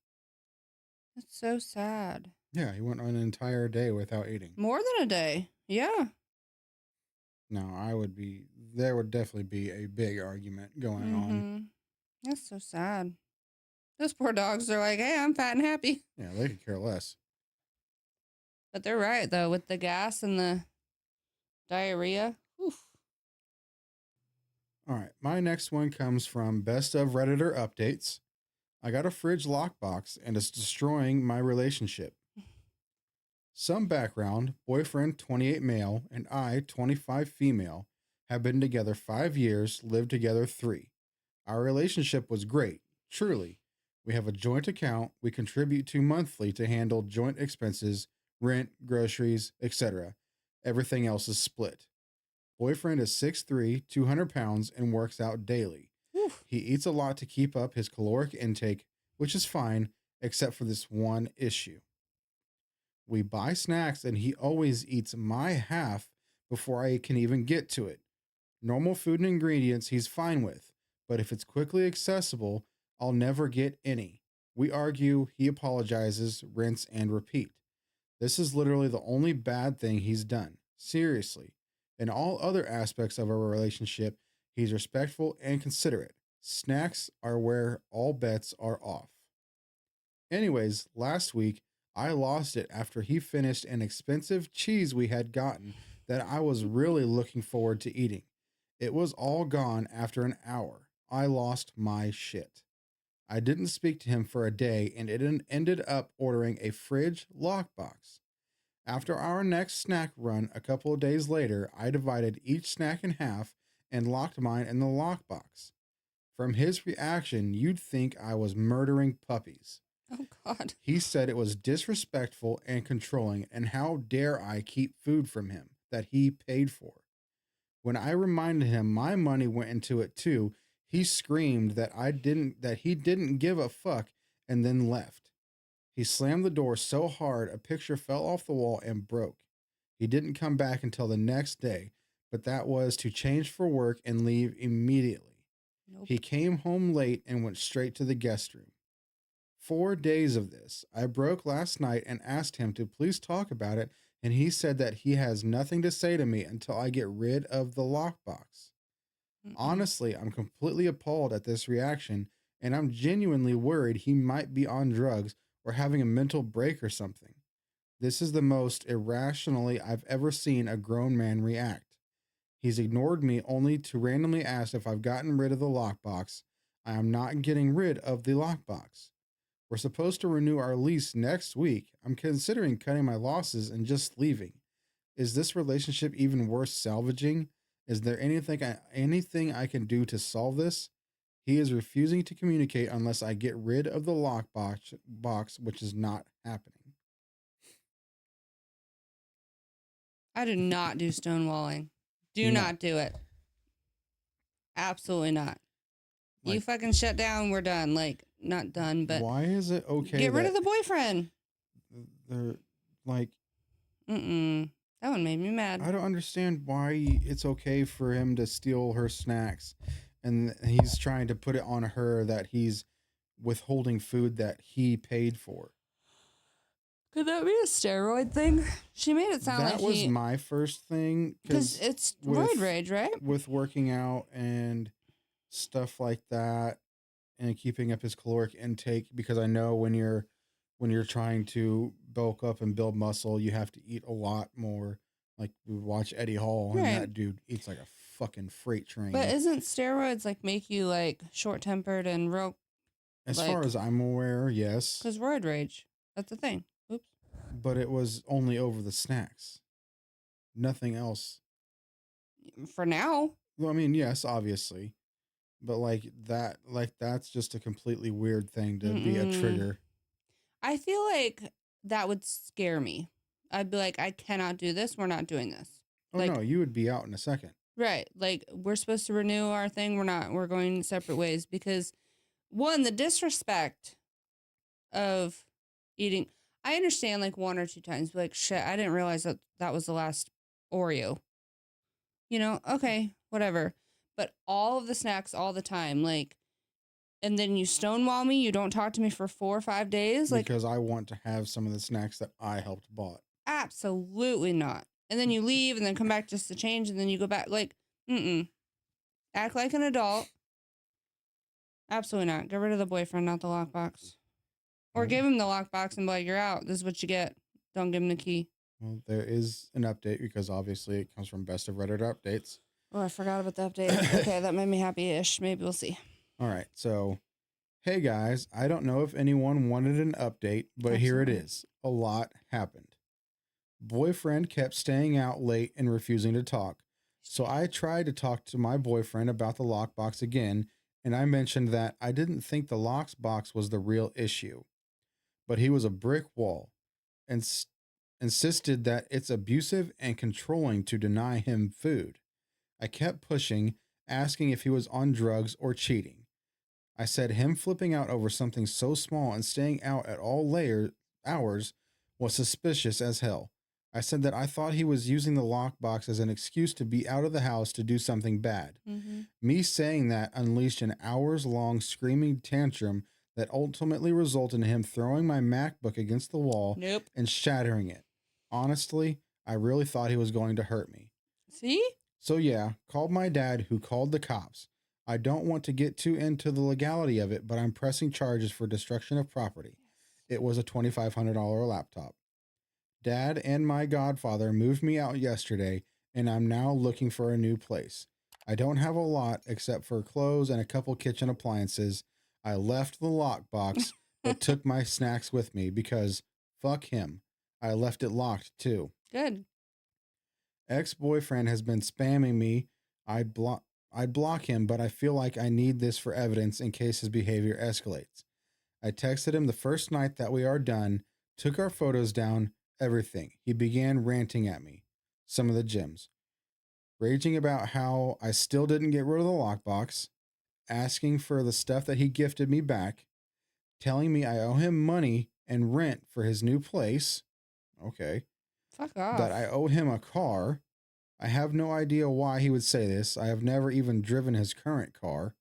That's so sad. Yeah, he went on an entire day without eating. More than a day. Yeah. No, there would definitely be a big argument going on. That's so sad. Those poor dogs are like, hey, I'm fat and happy. Yeah, they could care less. But they're right, though, with the gas and the diarrhea. Oof. All right, my next one comes from Best of Redditor Updates. I got a fridge lockbox and it's destroying my relationship. Some background, boyfriend 28 male and I 25 female have been together 5 years, lived together 3. Our relationship was great, truly. We have a joint account we contribute to monthly to handle joint expenses, rent, groceries, etc. Everything else is split. Boyfriend is 6'3", 200 pounds, and works out daily. Oof. He eats a lot to keep up his caloric intake, which is fine, except for this one issue. We buy snacks and he always eats my half before I can even get to it. Normal food and ingredients he's fine with, but if it's quickly accessible, I'll never get any. We argue, he apologizes, rinse, and repeat. This is literally the only bad thing he's done. Seriously. In all other aspects of our relationship, he's respectful and considerate. Snacks are where all bets are off. Anyways, last week, I lost it after he finished an expensive cheese we had gotten that I was really looking forward to eating. It was all gone after an hour. I lost my shit. I didn't speak to him for a day and it ended up ordering a fridge lockbox. After our next snack run a couple of days later, I divided each snack in half and locked mine in the lockbox. From his reaction, you'd think I was murdering puppies. Oh, God. He said it was disrespectful and controlling, and how dare I keep food from him that he paid for. When I reminded him my money went into it too, he screamed that he didn't give a fuck and then left. He slammed the door so hard a picture fell off the wall and broke. He didn't come back until the next day, but that was to change for work and leave immediately. Nope. He came home late and went straight to the guest room. 4 days of this. I broke last night and asked him to please talk about it, and he said that he has nothing to say to me until I get rid of the lockbox. Honestly, I'm completely appalled at this reaction, and I'm genuinely worried he might be on drugs or having a mental break or something. This is the most irrationally I've ever seen a grown man react. He's ignored me only to randomly ask if I've gotten rid of the lockbox. I am not getting rid of the lockbox. We're supposed to renew our lease next week. I'm considering cutting my losses and just leaving. Is this relationship even worth salvaging? Is there anything I can do to solve this? He is refusing to communicate unless I get rid of the lockbox, which is not happening. I do not do stonewalling. Do No. not do it. Absolutely not. You Like, fucking shut down, we're done. Like, not done, but why is it okay? get rid of the boyfriend. They're like, that one made me mad. I don't understand why it's okay for him to steal her snacks, and he's trying to put it on her that he's withholding food that he paid for. Could that be a steroid thing? She made it sound like that was my first thing, because it's roid rage, right? With working out and stuff like that, and keeping up his caloric intake, because I know when you're trying to bulk up and build muscle, you have to eat a lot more. Like, we watch Eddie Hall, and that dude eats like a fucking freight train. But isn't steroids like make you like short tempered and real? As far as I'm aware, yes. Because roid rage, that's the thing. Oops. But it was only over the snacks, nothing else. For now. Well, I mean, yes, obviously, but that's just a completely weird thing to be a trigger. I feel like that would scare me. I'd be like, I cannot do this. We're not doing this. Oh, no, you would be out in a second. Right. Like, we're supposed to renew our thing. We're not. We're going separate ways because, one, the disrespect of eating. I understand like 1 or 2 times. Like, shit, I didn't realize that was the last Oreo. You know, okay, whatever. But all of the snacks all the time, like, and then you stonewall me. You don't talk to me for 4 or 5 days. Like, because I want to have some of the snacks that I helped bought. Absolutely not. And then you leave and then come back just to change and then you go back. Like, act like an adult. Absolutely not. Get rid of the boyfriend, not the lockbox. Or give him the lockbox and be like, you're out. This is what you get. Don't give him the key. Well, there is an update because obviously it comes from Best of Reddit Updates. Oh, I forgot about the update. Okay, that made me happy-ish. Maybe we'll see. All right. So, hey guys, I don't know if anyone wanted an update, but here it is. A lot happened. Boyfriend kept staying out late and refusing to talk. So I tried to talk to my boyfriend about the lockbox again, and I mentioned that I didn't think the lockbox was the real issue. But he was a brick wall and insisted that it's abusive and controlling to deny him food. I kept pushing, asking if he was on drugs or cheating. I said him flipping out over something so small and staying out at all hours was suspicious as hell. I said that I thought he was using the lockbox as an excuse to be out of the house to do something bad. Me saying that unleashed an hours-long screaming tantrum that ultimately resulted in him throwing my MacBook against the wall Nope. and shattering it. Honestly, I really thought he was going to hurt me. See? So yeah, called my dad, who called the cops. I don't want to get too into the legality of it, but I'm pressing charges for destruction of property. It was a $2,500 laptop. Dad and my godfather moved me out yesterday, and I'm now looking for a new place. I don't have a lot except for clothes and a couple kitchen appliances. I left the lockbox, but took my snacks with me because fuck him. I left it locked too. Good. Ex-boyfriend has been spamming me. I'd block him, but I feel like I need this for evidence in case his behavior escalates. I texted him the first night that we are done, took our photos down, everything. He began ranting at me. Some of the gems. Raging about how I still didn't get rid of the lockbox, asking for the stuff that he gifted me back, telling me I owe him money and rent for his new place. Okay. Fuck off. That I owe him a car. I have no idea why he would say this. I have never even driven his current car.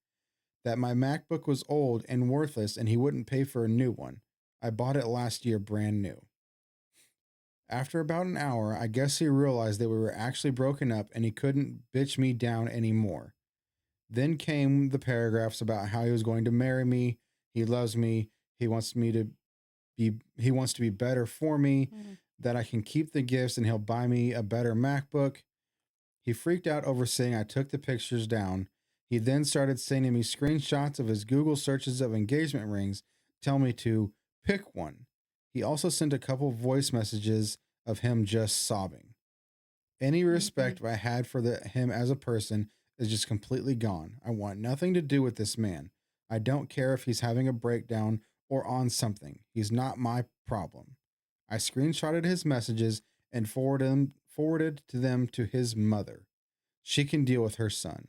That my MacBook was old and worthless and he wouldn't pay for a new one. I bought it last year brand new. After about an hour, I guess he realized that we were actually broken up and he couldn't bitch me down anymore. Then came the paragraphs about how he was going to marry me, he loves me, he wants to be better for me, that I can keep the gifts and he'll buy me a better MacBook. He freaked out over saying I took the pictures down. He then started sending me screenshots of his Google searches of engagement rings, telling me to pick one. He also sent a couple voice messages of him just sobbing. Any respect I had for him as a person is just completely gone. I want nothing to do with this man. I don't care if he's having a breakdown or on something. He's not my problem. I screenshotted his messages and forwarded to them to his mother. She can deal with her son.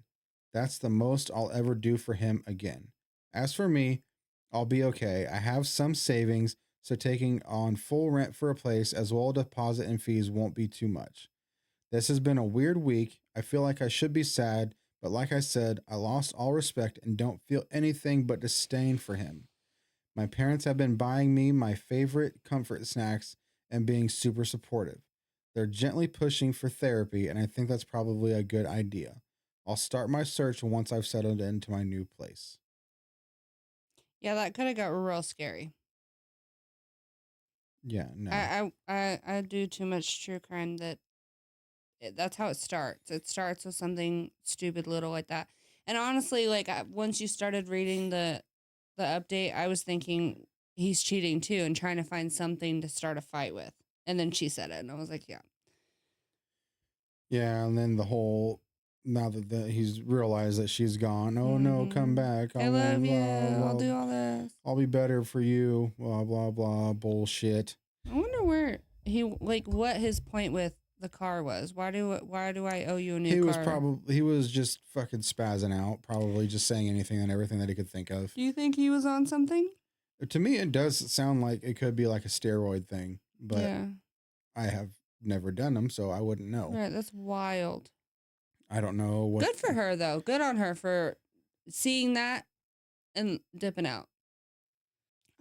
That's the most I'll ever do for him again. As for me, I'll be okay. I have some savings, so taking on full rent for a place as well as deposit and fees won't be too much. This has been a weird week. I feel like I should be sad, but like I said, I lost all respect and don't feel anything but disdain for him. My parents have been buying me my favorite comfort snacks and being super supportive. They're gently pushing for therapy, and I think that's probably a good idea. I'll start my search once I've settled into my new place. Yeah, that could have got real scary. Yeah, no. I do too much true crime that's how it starts. It starts with something stupid little like that. And honestly, like once you started reading the update, I was thinking he's cheating too and trying to find something to start a fight with. And then she said it, and I was like, yeah. Yeah, and then the whole now that he's realized that she's gone. Oh no, come back! I love you. I'll do all this. I'll be better for you. Blah blah blah bullshit. I wonder where what his point with the car was. Why do I owe you a new car? He was just fucking spazzing out, probably just saying anything and everything that he could think of. Do you think he was on something? To me, it does sound like it could be like a steroid thing, but yeah. I have never done them, so I wouldn't know. Right, that's wild. I don't know what. Good for her though. Good on her for seeing that and dipping out.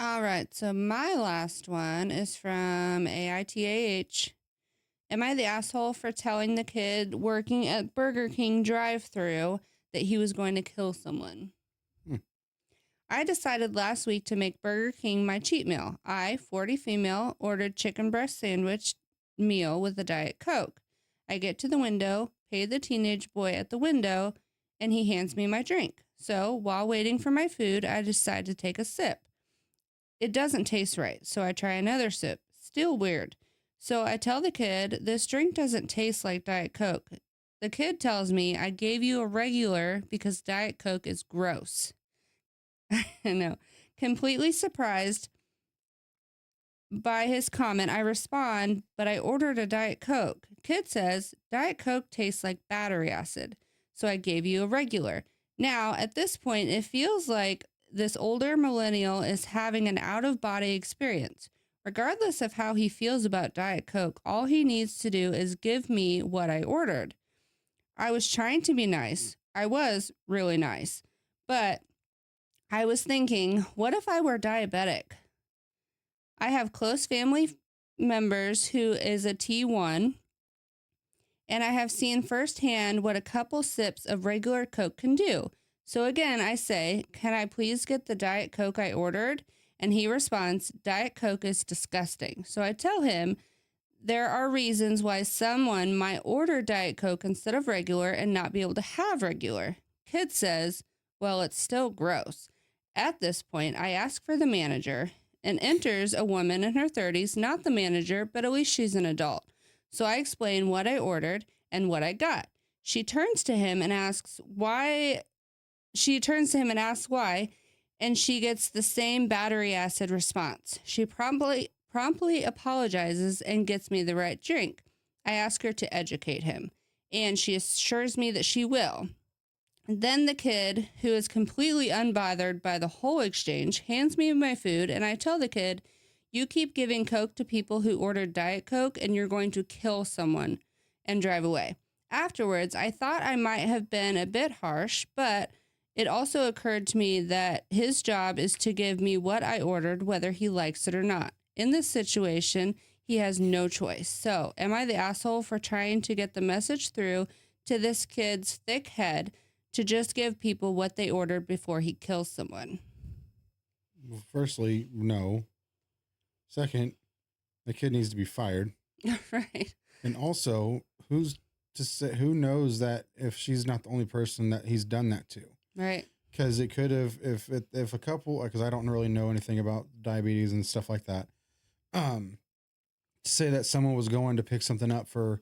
All right, so my last one is from AITA. Am I the asshole for telling the kid working at Burger King drive-thru that he was going to kill someone? I decided last week to make Burger King my cheat meal. I, 40 female, ordered chicken breast sandwich meal with a Diet Coke. I get to the window, pay the teenage boy at the window, and he hands me my drink. So while waiting for my food, I decide to take a sip. It doesn't taste right, so I try another sip. Still weird. So I tell the kid, this drink doesn't taste like Diet Coke. The kid tells me I gave you a regular because Diet Coke is gross. I know. Completely surprised by his comment, I respond, but I ordered a Diet Coke. Kid says, Diet Coke tastes like battery acid, so I gave you a regular. Now, at this point, it feels like this older millennial is having an out-of-body experience. Regardless of how he feels about Diet Coke, all he needs to do is give me what I ordered. I was trying to be nice. I was really nice. But I was thinking, what if I were diabetic? I have close family members who is a T1, and I have seen firsthand what a couple sips of regular Coke can do. So again, I say, can I please get the Diet Coke I ordered? And he responds, Diet Coke is disgusting. So I tell him there are reasons why someone might order Diet Coke instead of regular and not be able to have regular. Kid says, well, it's still gross. At this point, I ask for the manager and enters a woman in her 30s, not the manager, but at least she's an adult. So I explain what I ordered and what I got. She turns to him and asks why. And she gets the same battery acid response. She promptly apologizes and gets me the right drink. I ask her to educate him, and she assures me that she will. Then the kid, who is completely unbothered by the whole exchange, hands me my food, and I tell the kid, you keep giving Coke to people who ordered Diet Coke, and you're going to kill someone, and drive away. Afterwards, I thought I might have been a bit harsh, but it also occurred to me that his job is to give me what I ordered, whether he likes it or not. In this situation, he has no choice. So, am I the asshole for trying to get the message through to this kid's thick head to just give people what they ordered before he kills someone? Well, firstly, no. Second, the kid needs to be fired. Right. And also, who's to say, who knows that if she's not the only person that he's done that to? Right. Because it could have, if a couple, because I don't really know anything about diabetes and stuff like that. Say that someone was going to pick something up for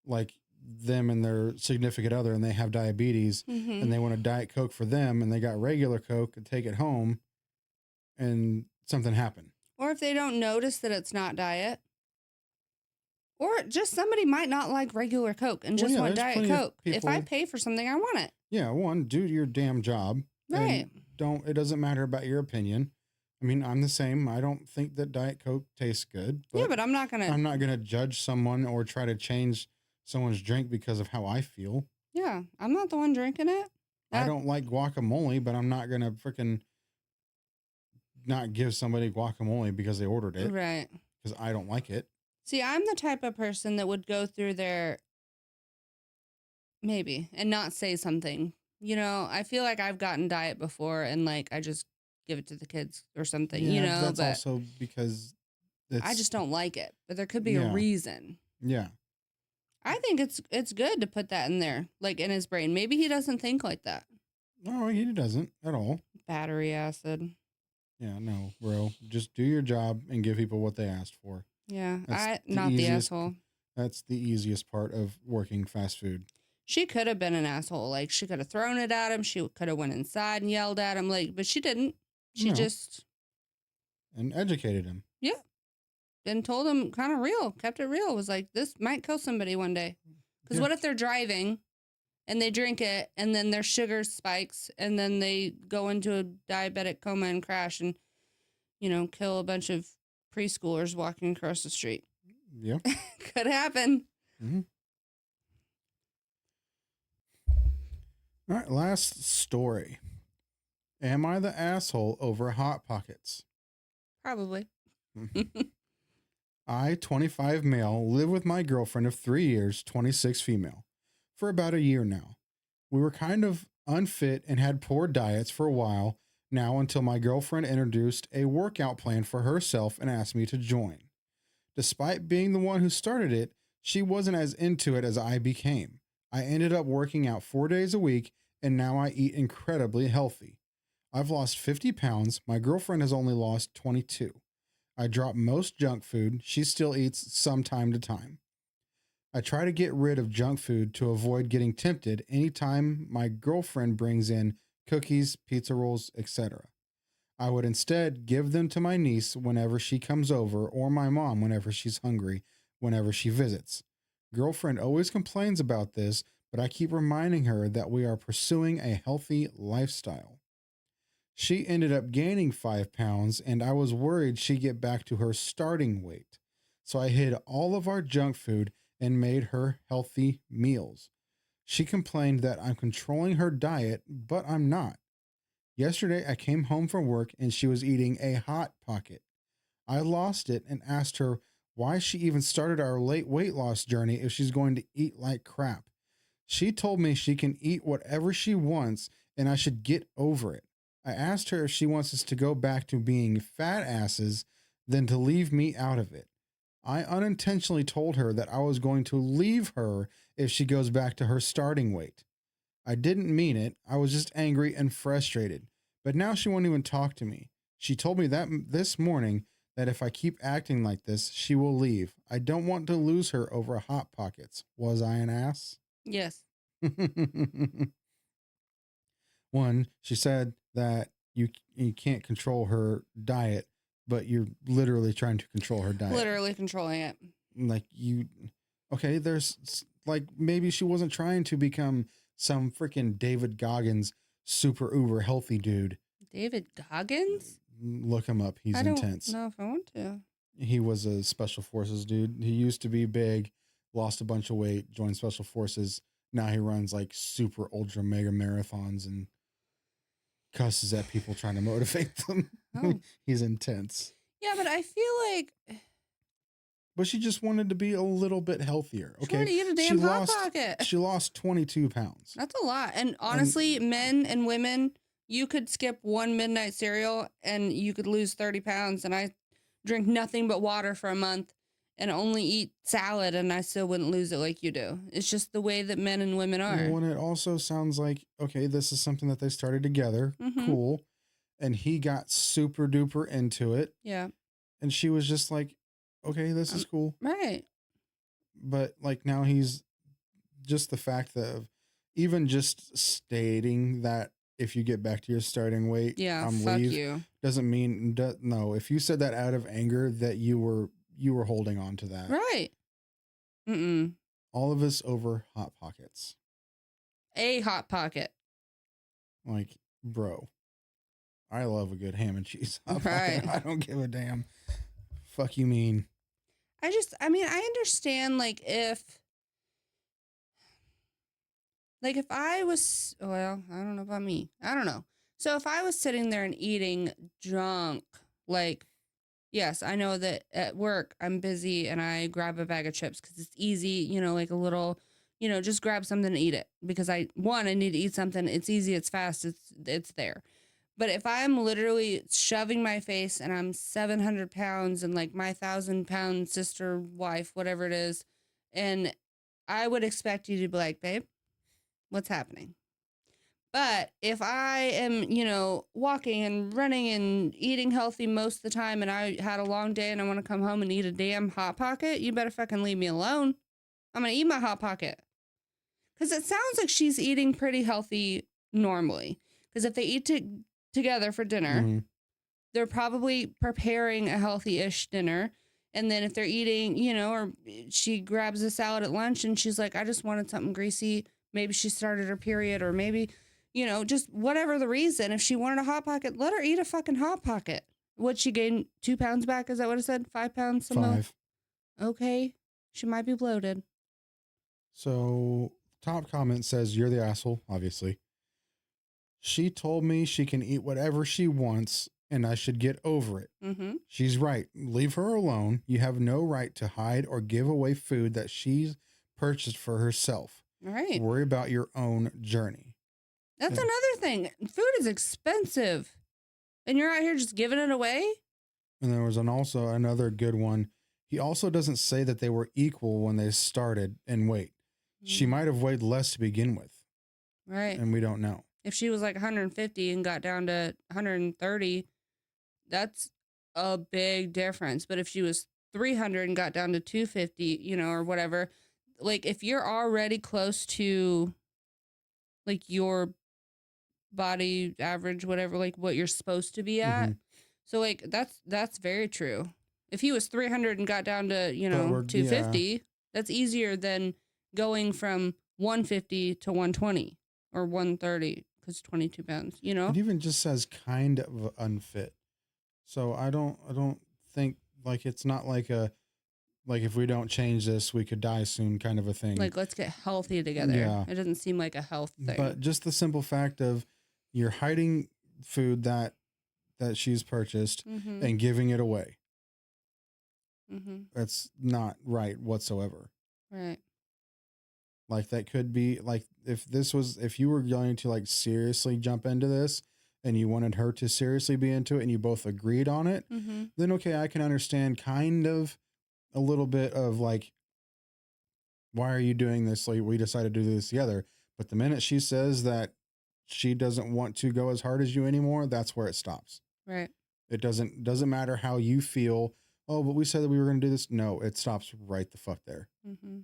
like them and their significant other, and they have diabetes, and they want a Diet Coke for them, and they got regular Coke and take it home, and something happened. Or if they don't notice that it's not diet. Or just somebody might not like regular Coke and just want Diet Coke. If I pay for something, I want it. Yeah, one, do your damn job. Right. It doesn't matter about your opinion. I mean, I'm the same. I don't think that Diet Coke tastes good. But yeah, but I'm not gonna judge someone or try to change someone's drink because of how I feel. Yeah, I'm not the one drinking it. I don't like guacamole, but I'm not gonna freaking not give somebody guacamole because they ordered it. Right. Because I don't like it. See, I'm the type of person that would go through their maybe and not say something. You know, I feel like I've gotten diet before and like I just give it to the kids or something, Yeah, you know. that's also because I just don't like it. But there could be a reason. Yeah. I think it's good to put that in there, like in his brain. Maybe he doesn't think like that. No, he doesn't at all. Battery acid. Yeah, no, bro. Just do your job and give people what they asked for. Yeah, not the asshole. That's the easiest part of working fast food. She could have been an asshole. Like, she could have thrown it at him. She could have went inside and yelled at him. Like, but she didn't. She just... And educated him. Yeah. And told him kind of real. Kept it real. Was like, this might kill somebody one day. Because what if they're driving and they drink it and then their sugar spikes and then they go into a diabetic coma and crash and, you know, kill a bunch of preschoolers walking across the street. Yeah. Could happen. Mm-hmm. All right, last story. Am I the asshole over Hot Pockets? Probably. I, 25 male, live with my girlfriend of 3 years, 26 female, for about a year now. We were kind of unfit and had poor diets for a while now until my girlfriend introduced a workout plan for herself and asked me to join. Despite being the one who started it, she wasn't as into it as I became. I ended up working out 4 days a week, and now I eat incredibly healthy. I've lost 50 pounds. My girlfriend has only lost 22. I drop most junk food. She still eats some time to time. I try to get rid of junk food to avoid getting tempted anytime my girlfriend brings in cookies, pizza rolls, etc. I would instead give them to my niece whenever she comes over or my mom whenever she's hungry, whenever she visits. Girlfriend always complains about this, but I keep reminding her that we are pursuing a healthy lifestyle. She ended up gaining 5 pounds, and I was worried she'd get back to her starting weight. So I hid all of our junk food and made her healthy meals. She complained that I'm controlling her diet, but I'm not. Yesterday, I came home from work and she was eating a Hot Pocket. I lost it and asked her why she even started our late weight loss journey if she's going to eat like crap. She told me she can eat whatever she wants and I should get over it. I asked her if she wants us to go back to being fat asses, then to leave me out of it. I unintentionally told her that I was going to leave her if she goes back to her starting weight. I didn't mean it. I was just angry and frustrated. But now she won't even talk to me. She told me that this morning that if I keep acting like this, she will leave. I don't want to lose her over Hot Pockets. Was I an ass? Yes. One, she said that you can't control her diet, but you're literally trying to control her diet. Literally controlling it. Like okay, there's like maybe she wasn't trying to become some freaking David Goggins super uber healthy dude. David Goggins? Look him up. He's intense. I don't know if I want to. He was a special forces dude. He used to be big, lost a bunch of weight, joined special forces. Now he runs like super ultra mega marathons and cusses at people trying to motivate them. Oh. He's intense. Yeah, but I feel like... But she just wanted to be a little bit healthier. Okay. She wanted to eat a damn Hot Pocket. She lost 22 pounds. That's a lot. And honestly, men and women, you could skip one midnight cereal and you could lose 30 pounds. And I drink nothing but water for a month and only eat salad and I still wouldn't lose it like you do. It's just the way that men and women are. Well, and it also sounds like, okay, this is something that they started together. Mm-hmm. Cool. And he got super duper into it. Yeah. And she was just like, okay, this is cool. Right. But like now he's just the fact that even just stating that if you get back to your starting weight, fuck leave, you. Doesn't mean no. If you said that out of anger, that you were holding on to that. Right. Mm-mm. All of us over Hot Pockets. A Hot Pocket. Like, bro, I love a good ham and cheese Hot Pocket. I don't give a damn. Fuck you mean. I understand if I was, well, I don't know about me. I don't know. So if I was sitting there and eating junk, yes, I know that at work I'm busy and I grab a bag of chips because it's easy, like a little, just grab something to eat it because I need to eat something. It's easy. It's fast. It's there. But if I'm literally shoving my face and I'm 700 pounds and like my 1,000-pound sister, wife, whatever it is, and I would expect you to be like, babe, what's happening? But if I am, walking and running and eating healthy most of the time and I had a long day and I want to come home and eat a damn Hot Pocket, you better fucking leave me alone. I'm going to eat my Hot Pocket. Because it sounds like she's eating pretty healthy normally. Because if they eat together for dinner, mm-hmm. they're probably preparing a healthy-ish dinner. And then if they're eating, or she grabs a salad at lunch and she's like, I just wanted something greasy. Maybe she started her period or maybe, just whatever the reason. If she wanted a Hot Pocket, let her eat a fucking Hot Pocket. What'd she gain? 2 pounds back? Is that what it said? 5 pounds? 5. Okay. She might be bloated. So top comment says, you're the asshole, obviously. She told me she can eat whatever she wants and I should get over it. Mm-hmm. She's right. Leave her alone. You have no right to hide or give away food that she's purchased for herself. All right. Worry about your own journey. That's another thing. Food is expensive. And you're out here just giving it away? And there was also another good one. He also doesn't say that they were equal when they started in weight. Mm-hmm. She might have weighed less to begin with. Right. And we don't know. If she was like 150 and got down to 130, that's a big difference. But if she was 300 and got down to 250, or whatever, like if you're already close to like your body average, whatever, like what you're supposed to be at. Mm-hmm. So like that's very true. If he was 300 and got down to, 250, that's easier than going from 150 to 120 or 130. Because 22 pounds, It even just says kind of unfit. So I don't think like it's not like if we don't change this, we could die soon kind of a thing. Like, let's get healthy together. Yeah. It doesn't seem like a health thing. But just the simple fact of you're hiding food that she's purchased Mm-hmm. and giving it away. Mm-hmm. That's not right whatsoever. Right. Like that could be like if you were going to like seriously jump into this and you wanted her to seriously be into it and you both agreed on it, Mm-hmm. then okay, I can understand kind of a little bit of like, why are you doing this? Like we decided to do this together. But the minute she says that she doesn't want to go as hard as you anymore, that's where it stops. Right. It doesn't matter how you feel. Oh, but we said that we were going to do this. No, it stops right the fuck there. Mm-hmm.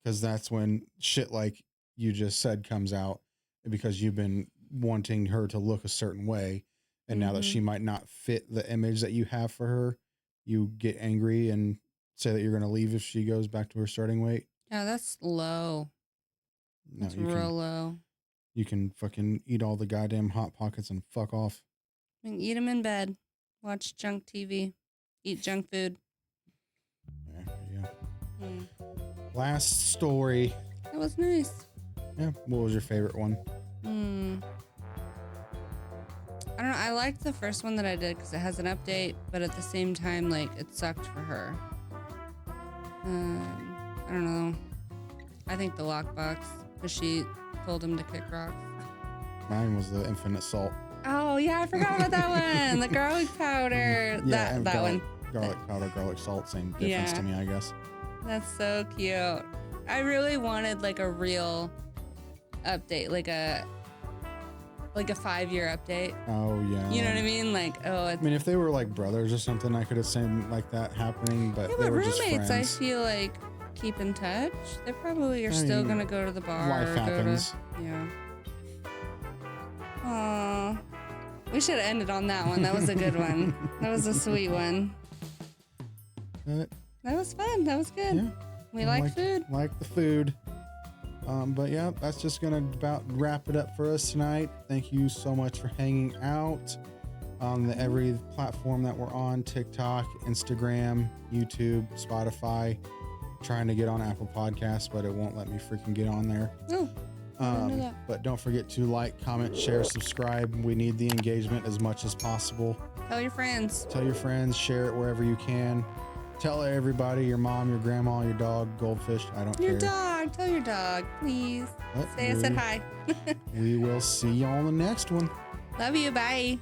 Because that's when shit like you just said comes out, because you've been wanting her to look a certain way. And now that she might not fit the image that you have for her, you get angry and say that you're going to leave if she goes back to her starting weight. Yeah, that's low. No, That's real low. You can fucking eat all the goddamn Hot Pockets and fuck off. I mean, eat them in bed. Watch junk TV. Eat junk food. Yeah. Mm. Last story. That was nice. Yeah. What was your favorite one? I don't know. I liked the first one that I did because it has an update, but at the same time, like, it sucked for her. I don't know. I think the lockbox, because she told him to kick rocks. Mine was the Infinite Salt. Oh, yeah, I forgot about that one. The garlic powder. Yeah, that one. Garlic powder, garlic salt, same difference to me, I guess. That's so cute. I really wanted like a real update, like a 5-year update. Oh, yeah. You know what I mean? Like, I mean, if they were like brothers or something, I could have seen like that happening, but yeah, they but were just roommates, I friends. feel like keep in touch. They probably are still mean, gonna go to the bar. life or happens. Yeah. Aw. We should have ended on that one. That was a good one. That was a sweet one. That was fun. That was good. Yeah. We like food. Like the food. But yeah, that's just gonna about wrap it up for us tonight. Thank you so much for hanging out on every platform that we're on: TikTok, Instagram, YouTube, Spotify. Trying to get on Apple Podcasts, but it won't let me freaking get on there. Oh, I didn't know that. But don't forget to like, comment, share, subscribe. We need the engagement as much as possible. Tell your friends. Tell your friends, share it wherever you can. Tell everybody, your mom, your grandma, your dog, goldfish, I don't care. Your dog. Tell your dog, please. But Say I said hi. we will see you on the next one. Love you. Bye.